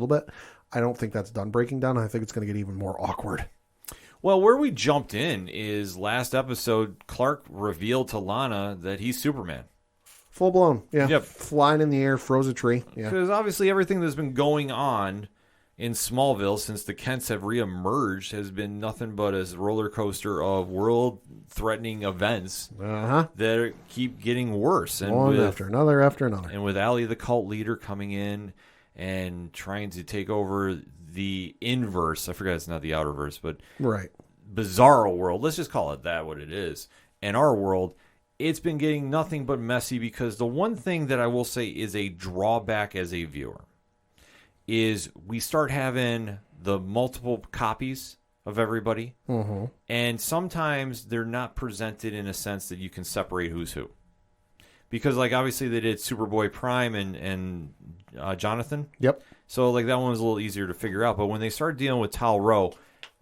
bit. I don't think that's done breaking down. I think it's going to get even more awkward. Well, where we jumped in is last episode, Clark revealed to Lana that he's Superman. Full blown, yeah. Yep. Flying in the air, froze a tree. Yeah. Because obviously everything that's been going on in Smallville since the Kents have reemerged has been nothing but a roller coaster of world-threatening events that keep getting worse. And one after another. And with Allie, the cult leader, coming in and trying to take over the inverse. I forgot it's not the outerverse, but right. Bizarro world. Let's just call it that, what it is. In our world, it's been getting nothing but messy, because the one thing that I will say is a drawback as a viewer is we start having the multiple copies of everybody, and sometimes they're not presented in a sense that you can separate who's who. Because, like, obviously they did Superboy Prime and Jonathan. Yep. So, like, that one was a little easier to figure out. But when they started dealing with Tal Rowe,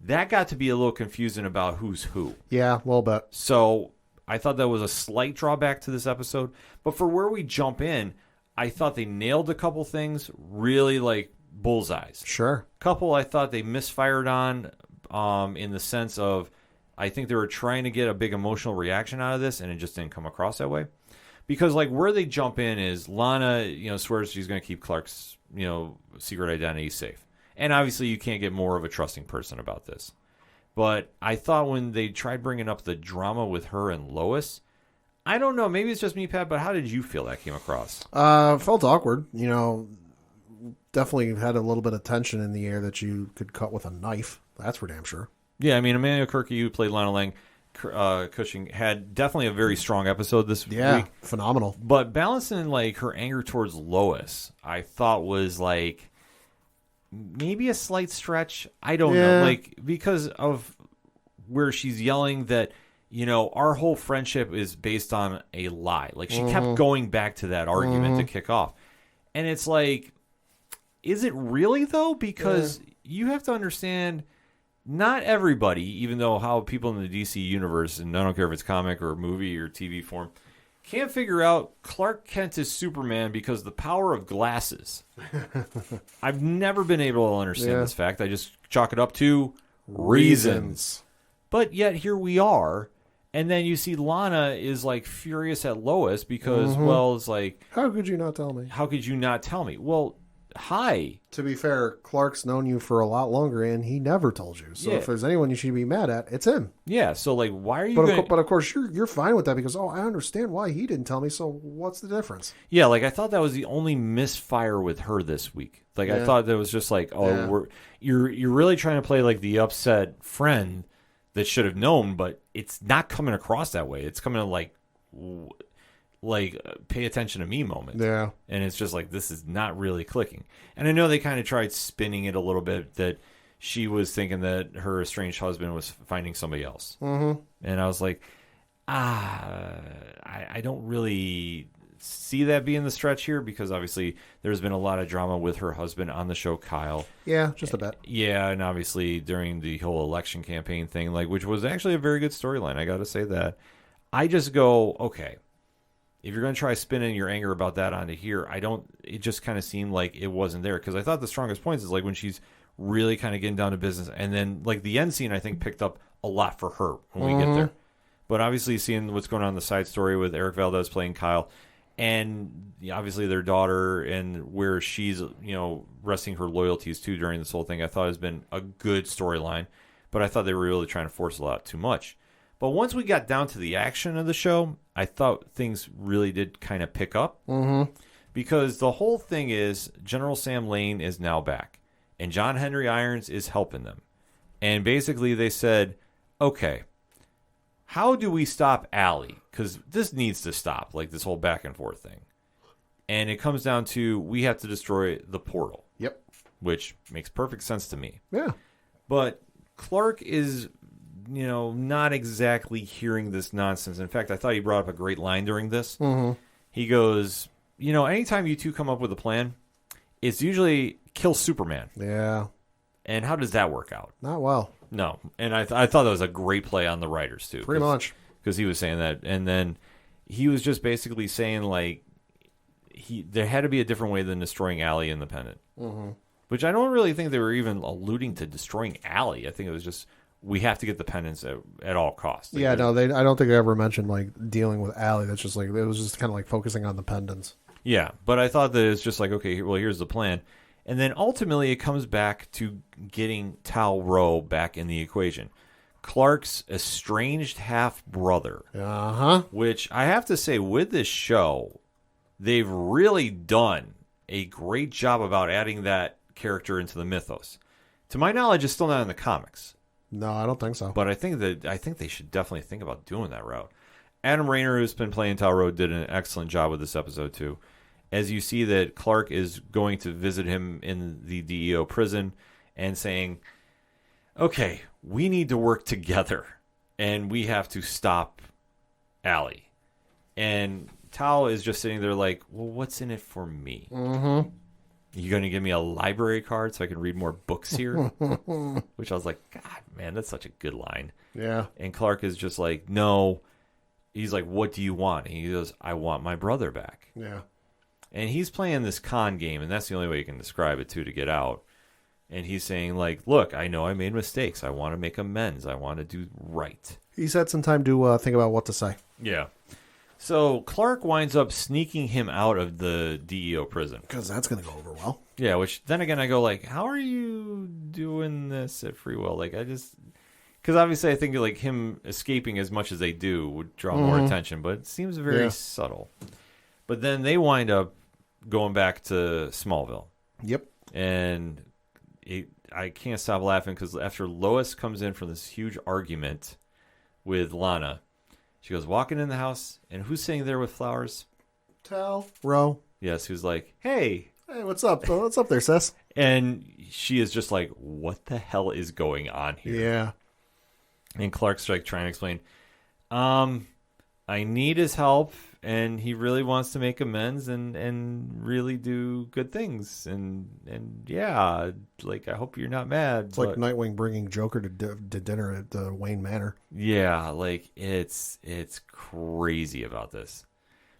that got to be a little confusing about who's who. Yeah, a little bit. So I thought that was a slight drawback to this episode. But for where we jump in, I thought they nailed a couple things really, like, bullseyes. Sure. Couple I thought they misfired on in the sense of I think they were trying to get a big emotional reaction out of this, and it just didn't come across that way. Because, like, where they jump in is Lana, swears she's going to keep Clark's, secret identity safe. And obviously you can't get more of a trusting person about this. But I thought when they tried bringing up the drama with her and Lois, I don't know, maybe it's just me, Pat, but how did you feel that came across? Felt awkward, definitely had a little bit of tension in the air that you could cut with a knife. That's for damn sure. Yeah, I mean, Emmanuel Kirky, who played Lana Lang, Cushing, had definitely a very strong episode this week. Yeah, phenomenal. But balancing, like, her anger towards Lois, I thought was, like, maybe a slight stretch. I don't know. Like, because of where she's yelling that, our whole friendship is based on a lie. Like, she kept going back to that argument to kick off. And it's like, is it really, though? Because you have to understand, not everybody, even though how people in the DC universe, and I don't care if it's comic or movie or TV form, can't figure out Clark Kent is Superman because the power of glasses. I've never been able to understand this fact. I just chalk it up to reasons. But yet here we are. And then you see Lana is, like, furious at Lois because, well, it's like, how could you not tell me? How could you not tell me? Well, hi. To be fair, Clark's known you for a lot longer, and he never told you. So if there's anyone you should be mad at, it's him. Yeah, so, like, why are you But of course, you're fine with that because, I understand why he didn't tell me, so what's the difference? Yeah, like, I thought that was the only misfire with her this week. Like, I thought that was just like, you're really trying to play, like, the upset friend that should have known, but it's not coming across that way. It's coming to, like pay attention to me moment. Yeah. And it's just like, this is not really clicking. And I know they kind of tried spinning it a little bit that she was thinking that her estranged husband was finding somebody else. And I was like, I don't really see that being the stretch here because obviously there's been a lot of drama with her husband on the show, Kyle. Yeah, just a bit. Yeah, and obviously during the whole election campaign thing, like, which was actually a very good storyline. I got to say that. I just go, okay, if you're going to try spinning your anger about that onto here, it just kind of seemed like it wasn't there. Because I thought the strongest points is like when she's really kind of getting down to business. And then like the end scene, I think, picked up a lot for her when we get there. But obviously seeing what's going on in the side story with Eric Valdez playing Kyle and obviously their daughter and where she's, resting her loyalties to during this whole thing, I thought has been a good storyline. But I thought they were really trying to force a lot too much. But once we got down to the action of the show, I thought things really did kind of pick up. Mm-hmm. Because the whole thing is General Sam Lane is now back. And John Henry Irons is helping them. And basically they said, okay, how do we stop Allie? Because this needs to stop, like this whole back and forth thing. And it comes down to we have to destroy the portal. Yep. Which makes perfect sense to me. Yeah. But Clark is, not exactly hearing this nonsense. In fact, I thought he brought up a great line during this. Mm-hmm. He goes, anytime you two come up with a plan, it's usually kill Superman. Yeah. And how does that work out? Not well. No. And I thought that was a great play on the writers, too. Pretty much. Because he was saying that. And then he was just basically saying, like, there had to be a different way than destroying Allie in the Pendant. Mm-hmm. Which I don't really think they were even alluding to destroying Allie. I think it was just, we have to get the pendants at all costs. Yeah, no, I don't think they ever mentioned, like, dealing with Allie. That's just, like, it was just kind of, like, focusing on the pendants. Yeah, but I thought that it's just like, okay, well, here's the plan. And then ultimately it comes back to getting Tal Rowe back in the equation. Clark's estranged half-brother. Uh-huh. Which I have to say, with this show, they've really done a great job about adding that character into the mythos. To my knowledge, it's still not in the comics. No, I don't think so. But I think they should definitely think about doing that route. Adam Rayner, who's been playing Tal Rowe, did an excellent job with this episode too. As you see that Clark is going to visit him in the DEO prison and saying, okay, we need to work together and we have to stop Allie. And Tal is just sitting there like, well, what's in it for me? Mm-hmm. You going to give me a library card so I can read more books here? Which I was like, God, man, that's such a good line. Yeah. And Clark is just like, no. He's like, what do you want? And he goes, I want my brother back. Yeah. And he's playing this con game, and that's the only way you can describe it, too, to get out. And he's saying, like, look, I know I made mistakes. I want to make amends. I want to do right. He's had some time to think about what to say. Yeah. So Clark winds up sneaking him out of the DEO prison. Because that's going to go over well. Yeah, which then again I go like, how are you doing this at free will? Like, because obviously I think like him escaping as much as they do would draw more attention, but it seems very subtle. But then they wind up going back to Smallville. Yep. And I can't stop laughing because after Lois comes in from this huge argument with Lana, she goes walking in the house, and who's sitting there with flowers? Tal Rowe. Yes, who's like, hey, what's up? What's up there, sis? And she is just like, what the hell is going on here? Yeah. And Clark's like trying to explain, I need his help, and he really wants to make amends and really do good things. And yeah, like, I hope you're not mad. It's like Nightwing bringing Joker to dinner at the Wayne Manor. Yeah, like, it's crazy about this.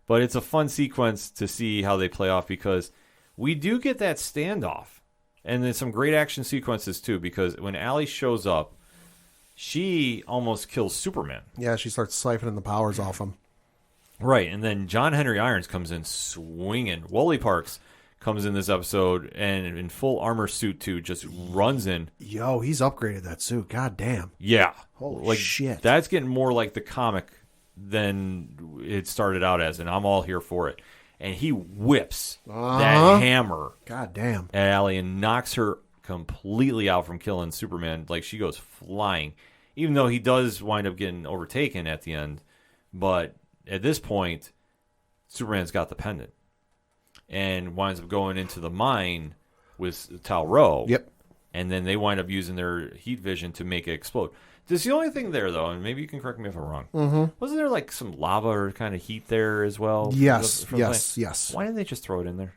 But it's a fun sequence to see how they play off because we do get that standoff. And then some great action sequences, too, because when Allie shows up, she almost kills Superman. Yeah, she starts siphoning the powers off him. Right, and then John Henry Irons comes in swinging. Wally Parks comes in this episode and in full armor suit, too, just runs in. Yo, he's upgraded that suit. God damn. Yeah. Holy shit. That's getting more like the comic than it started out as, and I'm all here for it. And he whips that hammer. God damn. At Allie and knocks her completely out from killing Superman. Like, she goes flying. Even though he does wind up getting overtaken at the end. But at this point, Superman's got the pendant. And winds up going into the mine with Tal Rowe. Yep. And then they wind up using their heat vision to make it explode. There's the only thing there, though, and maybe you can correct me if I'm wrong. Mm-hmm. Wasn't there like some lava or kind of heat there as well? Yes. Why didn't they just throw it in there?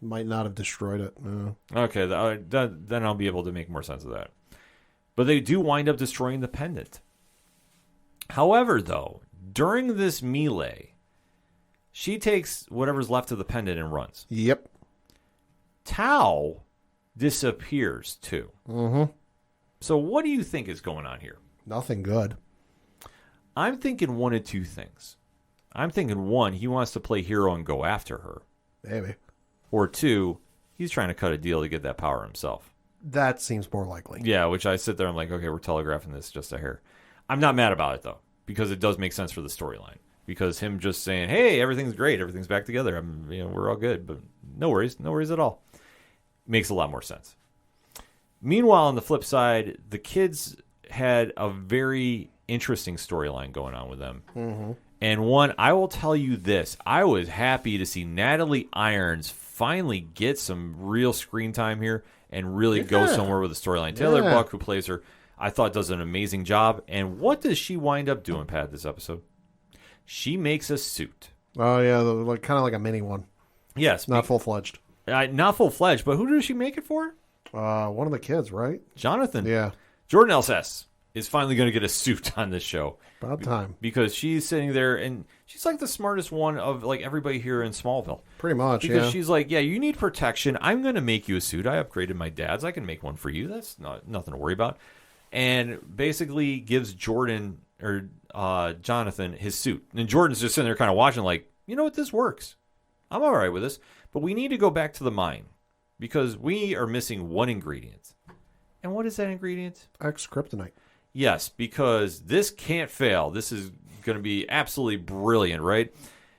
Might not have destroyed it. No. Okay, then I'll be able to make more sense of that. But they do wind up destroying the pendant. However, though, during this melee, she takes whatever's left of the pendant and runs. Yep. Tao disappears, too. Mm-hmm. So what do you think is going on here? Nothing good. I'm thinking one of two things. I'm thinking, one, he wants to play hero and go after her. Maybe. Or two, he's trying to cut a deal to get that power himself. That seems more likely. Yeah, which I sit there, I'm like, okay, we're telegraphing this just a hair. I'm not mad about it, though, because it does make sense for the storyline. Because him just saying, "Hey, everything's great, everything's back together, we're all good," but no worries at all, makes a lot more sense. Meanwhile, on the flip side, the kids had a very interesting storyline going on with them. Mm-hmm. And one, I will tell you this, I was happy to see Natalie Irons finally get some real screen time here and really go somewhere with the storyline. Taylor Buck, who plays her, I thought does an amazing job. And what does she wind up doing, Pat, this episode? She makes a suit. Oh, yeah, kind of like a mini one. Yes. Not full-fledged. Not full-fledged, but who does she make it for? One of the kids, right? Jonathan. Yeah. Jordan Elsess is finally going to get a suit on this show. About time. Because she's sitting there, and she's like the smartest one of like everybody here in Smallville. Pretty much, because she's like, yeah, you need protection. I'm going to make you a suit. I upgraded my dad's. I can make one for you. That's nothing to worry about. And basically gives Jordan or Jonathan his suit. And Jordan's just sitting there kind of watching like, you know what, this works. I'm all right with this. But we need to go back to the mine because we are missing one ingredient. And what is that ingredient? X-kryptonite. Yes, because this can't fail. This is going to be absolutely brilliant, right?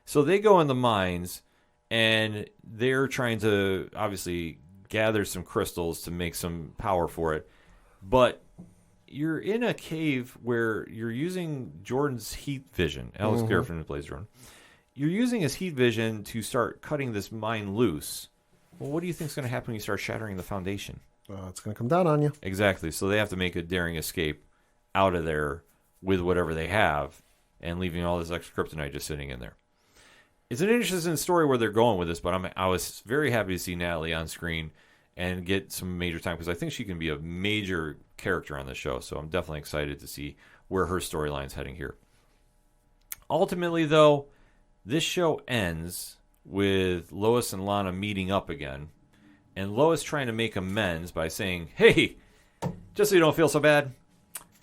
So they go in the mines, and they're trying to obviously gather some crystals to make some power for it. But you're in a cave where you're using Jordan's heat vision. Alex Garrison, who plays Jordan. You're using his heat vision to start cutting this mine loose. Well, what do you think is going to happen when you start shattering the foundation? It's going to come down on you. Exactly. So they have to make a daring escape out of there with whatever they have and leaving all this extra kryptonite just sitting in there. It's an interesting story where they're going with this, but I was very happy to see Natalie on screen and get some major time because I think she can be a major character on the show. So I'm definitely excited to see where her storyline's heading here. Ultimately, though, this show ends with Lois and Lana meeting up again, and Lois trying to make amends by saying, "Hey, just so you don't feel so bad,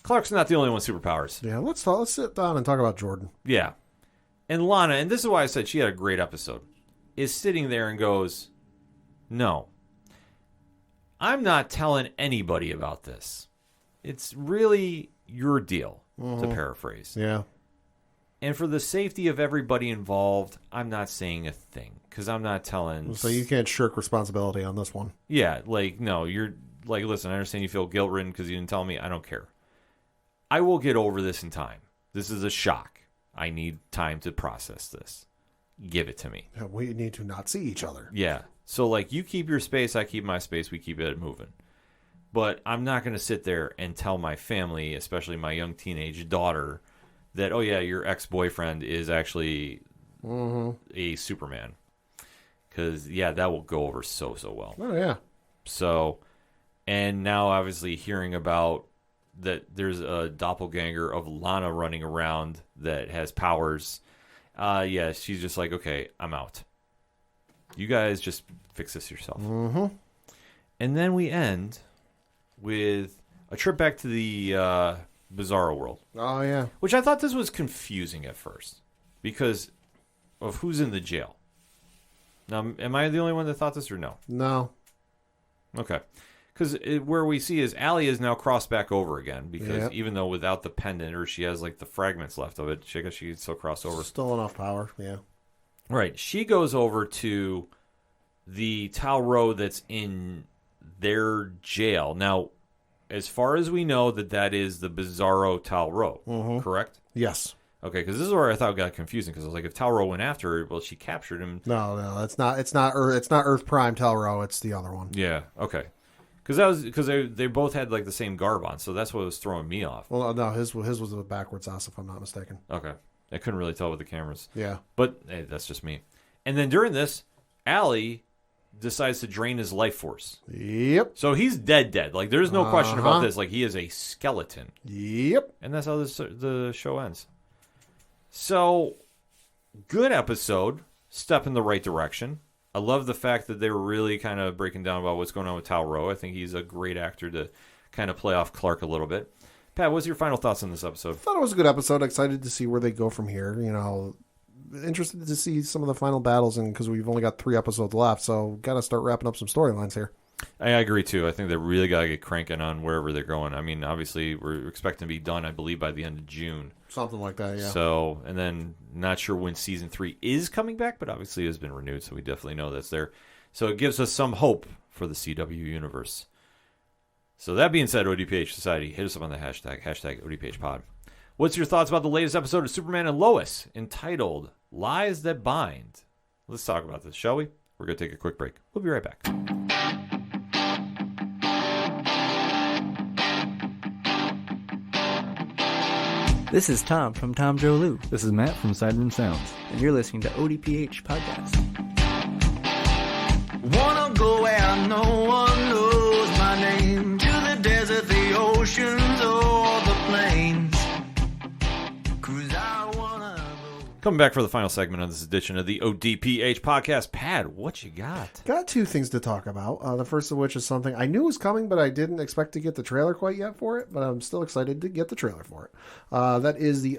Clark's not the only one with superpowers." Yeah, let's sit down and talk about Jordan. Yeah. And Lana, and this is why I said she had a great episode, is sitting there and goes, "No, I'm not telling anybody about this. It's really your deal," to paraphrase. Yeah. And for the safety of everybody involved, I'm not saying a thing because I'm not telling. So you can't shirk responsibility on this one. Yeah, like, no, you're like, listen, I understand you feel guilt-ridden because you didn't tell me. I don't care. I will get over this in time. This is a shock. I need time to process this. Give it to me. Yeah, we need to not see each other. Yeah. So, like, you keep your space, I keep my space, we keep it moving. But I'm not going to sit there and tell my family, especially my young teenage daughter, that, oh, yeah, your ex-boyfriend is actually a Superman. Because, yeah, that will go over so well. Oh, yeah. So, and now, obviously, hearing about that there's a doppelganger of Lana running around that has powers. Yeah, she's just like, okay, I'm out. You guys just fix this yourself. And then we end with a trip back to the Bizarro world. Oh, yeah. Which I thought this was confusing at first because of who's in the jail. Now, am I the only one that thought this or no? No. Okay. Because where we see is Allie is now crossed back over again because even though without the pendant or she has like the fragments left of it, she can still cross over. Still enough power, yeah. Right. She goes over to the Tal Row that's in their jail. Now, as far as we know, that is the Bizarro Tal Row, correct? Yes. Okay, because this is where I thought it got confusing because I was like, if Tal Row went after her, well, she captured him. No, that's not. It's not Earth Prime Tal Row. It's the other one. Yeah. Okay. Because they both had like the same garb on, so that's what was throwing me off. Well, no, his was a backwards ass, if I'm not mistaken. Okay, I couldn't really tell with the cameras. Yeah, but hey, that's just me. And then during this, Allie decides to drain his life force. Yep. So he's dead. Like there's no question about this. Like he is a skeleton. Yep. And that's how the show ends. So good episode. Step in the right direction. I love the fact that they were really kind of breaking down about what's going on with Tal Row. I think he's a great actor to kind of play off Clark a little bit. Pat, what's your final thoughts on this episode? I thought it was a good episode. Excited to see where they go from here. You know, interested to see some of the final battles, and because we've only got 3 episodes left, so got to start wrapping up some storylines here. I agree, too. I think they really got to get cranking on wherever they're going. I mean, obviously, we're expecting to be done, I believe, by the end of June. Something like that, yeah. So, and then not sure when Season 3 is coming back, but obviously it has been renewed, so we definitely know that's there. So it gives us some hope for the CW universe. So that being said, ODPH Society, hit us up on the hashtag ODPHpod. What's your thoughts about the latest episode of Superman and Lois, entitled Lies That Bind? Let's talk about this, shall we? We're going to take a quick break. We'll be right back. This is Tom from Tom Joe Lou. This is Matt from Sideroom Sounds. And you're listening to ODPH Podcast. Wanna go where no one knows my name, to the desert, the oceans, or the plains. 'Cause I wanna go. Coming back for the final segment of this edition of the ODPH Podcast. Pad, what you got? Got two things to talk about. The first of which is something I knew was coming, but I didn't expect to get the trailer quite yet for it, but I'm still excited to get the trailer for it. That is the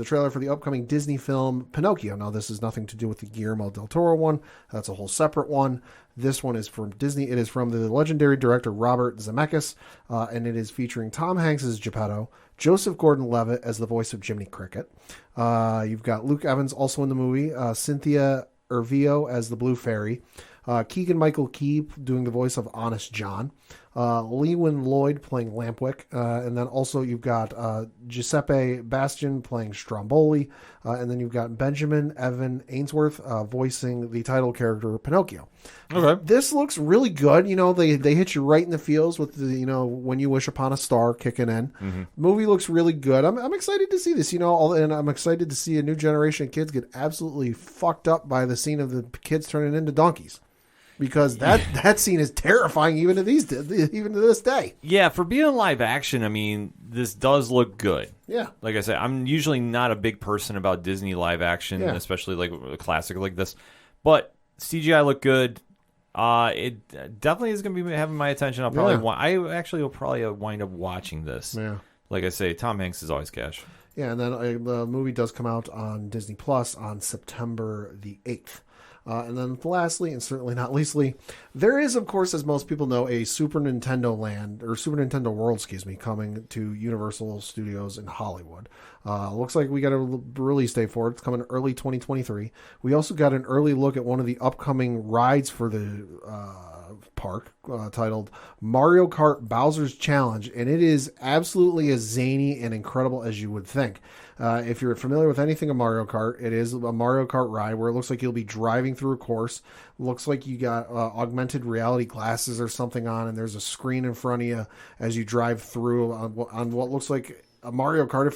trailer for the upcoming Disney film Pinocchio. Now, this is nothing to do with the Guillermo del Toro one. That's a whole separate one. This one is from Disney. It is from the legendary director Robert Zemeckis, and it is featuring Tom Hanks as Geppetto, Joseph Gordon-Levitt as the voice of Jiminy Cricket. You've got Luke Evans also in the movie, Cynthia Erivo as the Blue Fairy, Keegan-Michael Key doing the voice of Honest John, Lewin Lloyd playing Lampwick, and then also you've got Giuseppe Bastian playing Stromboli, and then you've got Benjamin Evan Ainsworth voicing the title character Pinocchio. Okay. This looks really good. You know, they hit you right in the feels with the, When You Wish Upon a Star kicking in. Mm-hmm. Movie looks really good. I'm excited to see this, and I'm excited to see a new generation of kids get absolutely fucked up by the scene of the kids turning into donkeys. Because that scene is terrifying even to this day. Yeah, for being live action, I mean, this does look good. Yeah. Like I said, I'm usually not a big person about Disney live action, especially like a classic like this. But CGI looked good. It definitely is going to be having my attention. I will probably wind up watching this. Yeah. Like I say, Tom Hanks is always cash. Yeah, and then the movie does come out on Disney Plus on September the 8th. And then lastly, and certainly not leastly, there is, of course, as most people know, a Super Nintendo World, coming to Universal Studios in Hollywood. Looks like we got a release date for it. It's coming early 2023. We also got an early look at one of the upcoming rides for the park titled Mario Kart Bowser's Challenge, and it is absolutely as zany and incredible as you would think. If you're familiar with anything of Mario Kart, it is a Mario Kart ride where it looks like you'll be driving through a course. Looks like you got augmented reality glasses or something on, and there's a screen in front of you as you drive through on what looks like a Mario Kart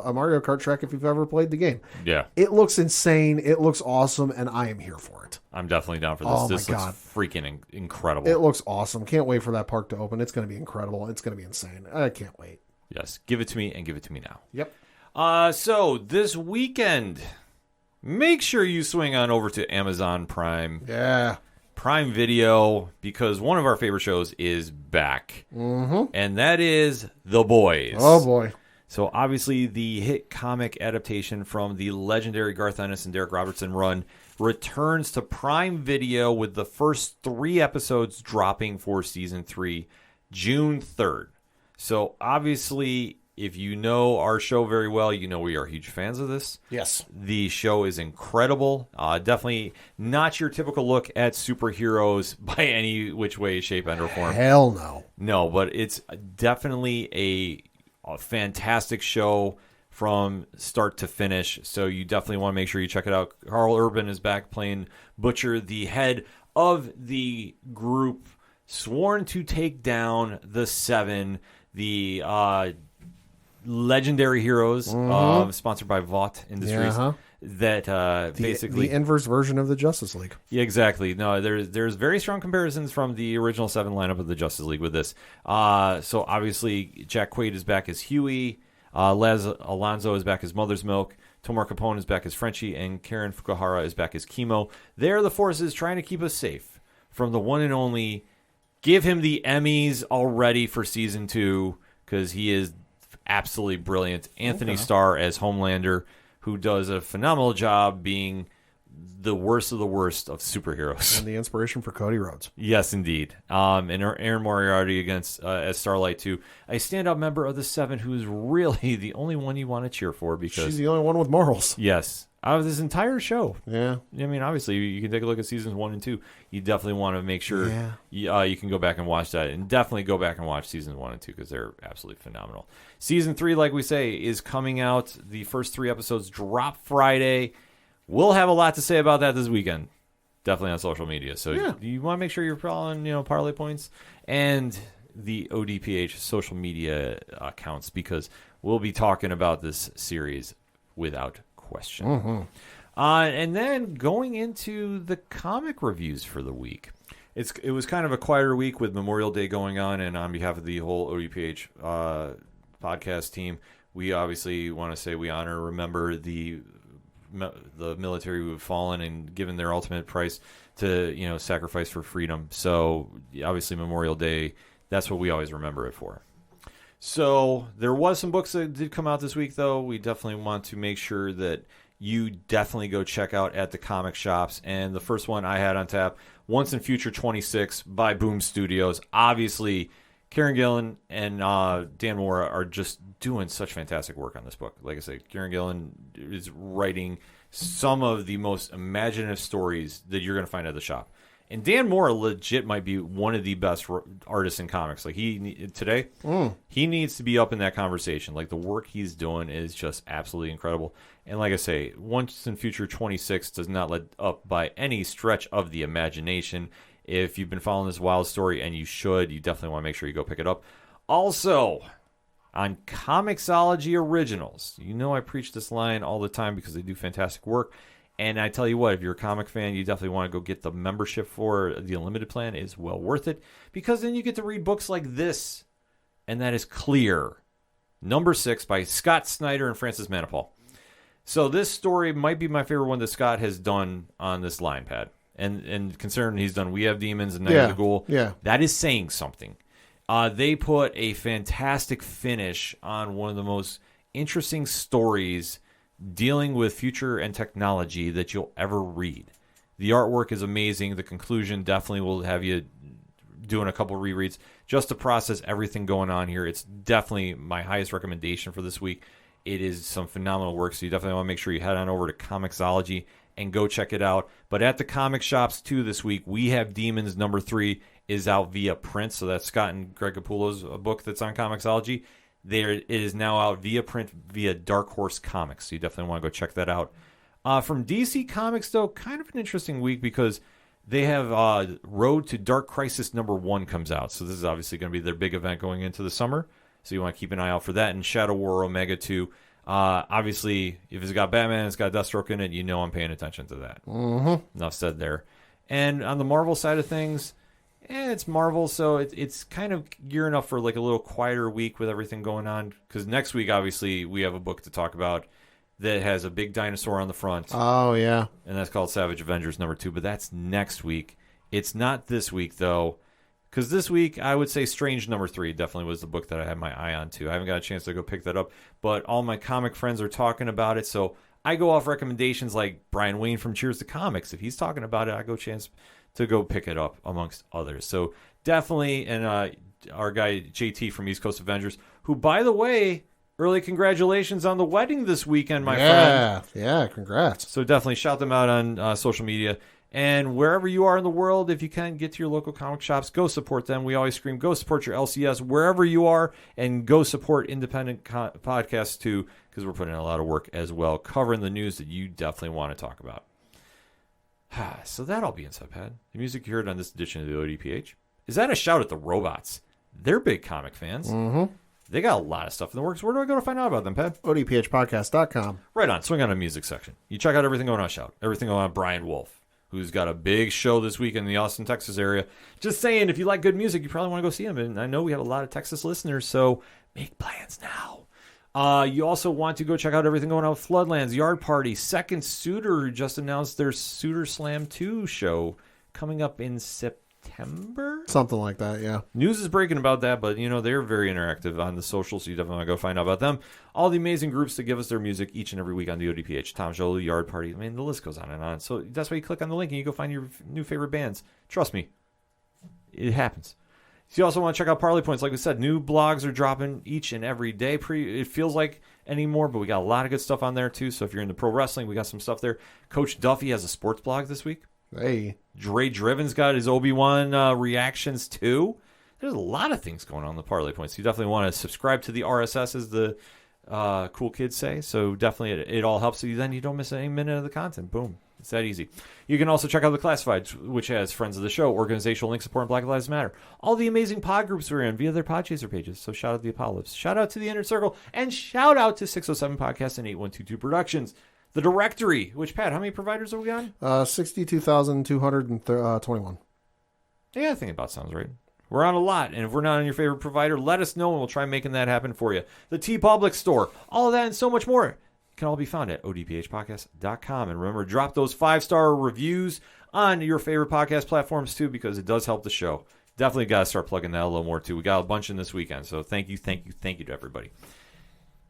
a Mario Kart track if you've ever played the game. Yeah, it looks insane. It looks awesome, and I am here for it. I'm definitely down for this. This looks freaking incredible. It looks awesome. Can't wait for that park to open. It's going to be incredible. It's going to be insane. I can't wait. Yes, give it to me and give it to me now. Yep. So this weekend, make sure you swing on over to Amazon Prime. Yeah. Prime Video, because one of our favorite shows is back. Mm-hmm. And that is The Boys. Oh, boy. So obviously the hit comic adaptation from the legendary Garth Ennis and Derek Robertson run returns to Prime Video with the first 3 episodes dropping for Season 3 June 3rd. So obviously, if you know our show very well, you know we are huge fans of this. Yes. The show is incredible. Definitely not your typical look at superheroes by any which way, shape, and or form. Hell no. No, but it's definitely a fantastic show from start to finish. So you definitely want to make sure you check it out. Carl Urban is back playing Butcher, the head of the group sworn to take down the Seven, the legendary heroes, sponsored by Vought Industries. Yeah, that basically the inverse version of the Justice League. Yeah, exactly. No, there's very strong comparisons from the original 7 lineup of the Justice League with this. So obviously Jack Quaid is back as Huey, Les Alonso is back as Mother's Milk, Tomar Capone is back as Frenchie, and Karen Fukuhara is back as Chemo. They're the forces trying to keep us safe from the one and only. Give him the Emmys already for Season 2 because he is absolutely brilliant. Anthony Starr as Homelander, who does a phenomenal job being the worst of superheroes. And the inspiration for Cody Rhodes. Yes, indeed. And Aaron Moriarty against as Starlight, too. A standout member of the Seven who is really the only one you want to cheer for because she's the only one with morals. Yes. Out of this entire show. Yeah. I mean, obviously, you can take a look at seasons 1 and 2. You definitely want to make sure you can go back and watch that. And definitely go back and watch seasons 1 and 2 because they're absolutely phenomenal. Season 3, like we say, is coming out. The first 3 episodes drop Friday. We'll have a lot to say about that this weekend. Definitely on social media. So you want to make sure you're following, Parlay Points and the ODPH social media accounts because we'll be talking about this series without question. Mm-hmm. And then going into the comic reviews for the week. It was kind of a quieter week with Memorial Day going on, and on behalf of the whole ODPH podcast team, we obviously want to say we honor and remember the military who have fallen and given their ultimate price to sacrifice for freedom. So obviously Memorial Day, that's what we always remember it for. So there was some books that did come out this week, though. We definitely want to make sure that you definitely go check out at the comic shops. And the first one I had on tap, Once and Future 26 by Boom Studios. Obviously, Kieran Gillen and Dan Mora are just doing such fantastic work on this book. Like I said, Kieran Gillen is writing some of the most imaginative stories that you're going to find at the shop. And Dan Mora legit might be one of the best artists in comics. Like he needs to be up in that conversation. Like the work he's doing is just absolutely incredible. And like I say, Once and Future 26 does not let up by any stretch of the imagination. If you've been following this wild story, and you should, you definitely want to make sure you go pick it up. Also, on Comixology Originals, I preach this line all the time because they do fantastic work. And I tell you what, if you're a comic fan, you definitely want to go get the membership for the Unlimited plan. It's well worth it because then you get to read books like this. And that is Clear, number 6 by Scott Snyder and Francis Manapul. So this story might be my favorite one that Scott has done on this line pad. And considering he's done We Have Demons and Night of the Ghoul, that is saying something. They put a fantastic finish on one of the most interesting stories dealing with future and technology that you'll ever read. The artwork is amazing. The conclusion definitely will have you doing a couple rereads just to process everything going on here. It's definitely my highest recommendation for this week. It is some phenomenal work, so you definitely want to make sure you head on over to Comixology and go check it out. But at the comic shops, too, this week, We Have Demons number 3 is out via print. So that's Scott and Greg Capullo's book that's on Comixology. It is now out via print via Dark Horse Comics. So you definitely want to go check that out. From DC Comics, though, kind of an interesting week because they have Road to Dark Crisis number 1 comes out. So this is obviously going to be their big event going into the summer. So you want to keep an eye out for that. And Shadow War Omega 2. Obviously, if it's got Batman, it's got Deathstroke in it, I'm paying attention to that. Mm-hmm. Enough said there. And on the Marvel side of things, it's Marvel, so it's kind of gearing up for like a little quieter week with everything going on. Because next week, obviously, we have a book to talk about that has a big dinosaur on the front. Oh, yeah. And that's called Savage Avengers number 2, but that's next week. It's not this week, though. Because this week, I would say Strange number 3 definitely was the book that I had my eye on, too. I haven't got a chance to go pick that up, but all my comic friends are talking about it, so I go off recommendations like Brian Wayne from Cheers to Comics. If he's talking about it, I go chance to go pick it up, amongst others. So definitely, and our guy JT from East Coast Avengers, who, by the way, early congratulations on the wedding this weekend, my friend. Yeah, congrats. So definitely shout them out on social media. And wherever you are in the world, if you can get to your local comic shops, go support them. We always scream, go support your LCS wherever you are, and go support independent podcasts too, because we're putting in a lot of work as well, covering the news that you definitely want to talk about. So that'll be Inside Pad. The music you heard on this edition of the ODPH. Is that a shout at the robots? They're big comic fans. Mm-hmm. They got a lot of stuff in the works. Where do I go to find out about them, Pat? ODPHpodcast.com. Right on. Swing on a music section. You check out everything going on Shout. Everything going on Brian Wolf, who's got a big show this week in the Austin, Texas area. Just saying, if you like good music, you probably want to go see him. And I know we have a lot of Texas listeners, so make plans now. You also want to go check out everything going on with Floodlands, Yard Party, Second Suitor, who just announced their Suitor Slam 2 show coming up in September. September? Something like that, yeah. News is breaking about that, but, they're very interactive on the socials, so you definitely want to go find out about them. All the amazing groups that give us their music each and every week on the ODPH. Tom Jolie, Yard Party. I mean, the list goes on and on. So that's why you click on the link and you go find your new favorite bands. Trust me, it happens. So you also want to check out Parlay Points. Like we said, new blogs are dropping each and every day. It feels like anymore, but we got a lot of good stuff on there, too. So if you're into pro wrestling, we got some stuff there. Coach Duffy has a sports blog this week. Hey. Dre Driven's got his Obi-Wan reactions, too. There's a lot of things going on in the Parlay Points. You definitely want to subscribe to the RSS, as the cool kids say. So definitely it all helps you. Then you don't miss any minute of the content. Boom. It's that easy. You can also check out The Classified, which has friends of the show, organizational link support, and Black Lives Matter. All the amazing pod groups we're in via their Podchaser pages. So shout out to the aPODalypse. Shout out to the Inner Circle. And shout out to 607 Podcasts and 8122 Productions. The Directory, which, Pat, how many providers are we on? 62,221. Yeah, I think about sounds right. We're on a lot, and if we're not on your favorite provider, let us know, and we'll try making that happen for you. The TeePublic Store, all of that and so much more can all be found at odphpodcast.com. And remember, drop those 5-star reviews on your favorite podcast platforms, too, because it does help the show. Definitely got to start plugging that a little more, too. We got a bunch in this weekend, so thank you to everybody.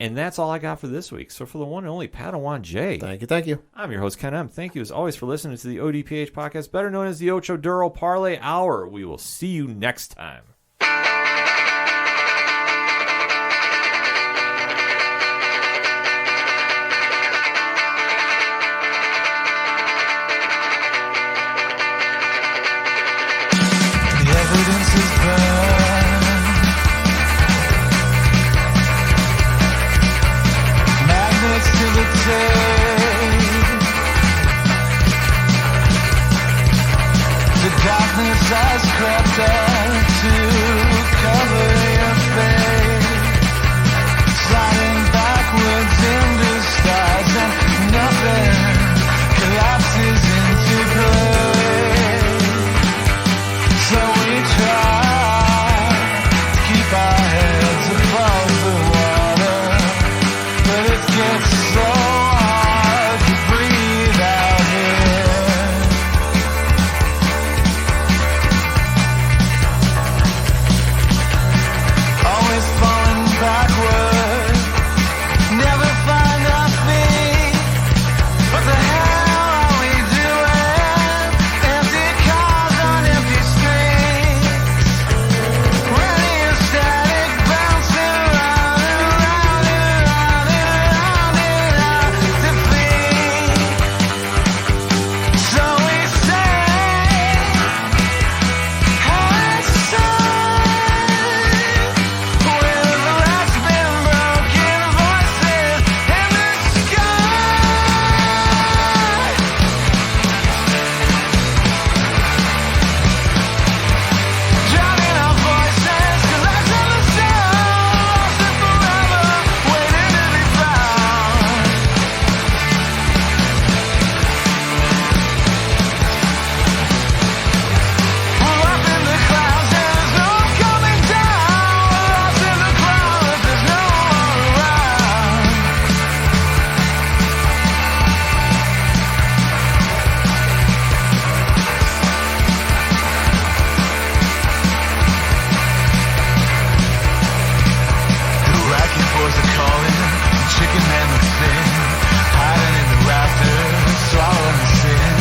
And that's all I got for this week. So for the one and only Padawan J. Thank you. I'm your host, Ken M. Thank you, as always, for listening to the ODPH podcast, better known as the Ocho Duro Parlay Hour. We will see you next time. The darkness has crept up to cover your face, sliding backwards in disguise, and nothing collapses into place. So we try to keep our heads above the water, but it gets so hard to breathe out here. Always falling backward, never find our feet. What the hell are we doing? Empty cars on empty streets, radiostatic bouncing round and round and round and round in our defeat. So we say, where the last been broken voices in the sky. Drowning our voices, collecting the sound, lost it forever, waiting to be found. We're up in the clouds, there's no coming down. We're lost in the crowd, there's no one around. The racket boys are calling, chicken and the fin, hiding in the rafters, swallowing the sin.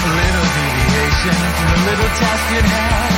A little deviation from the little task at hand.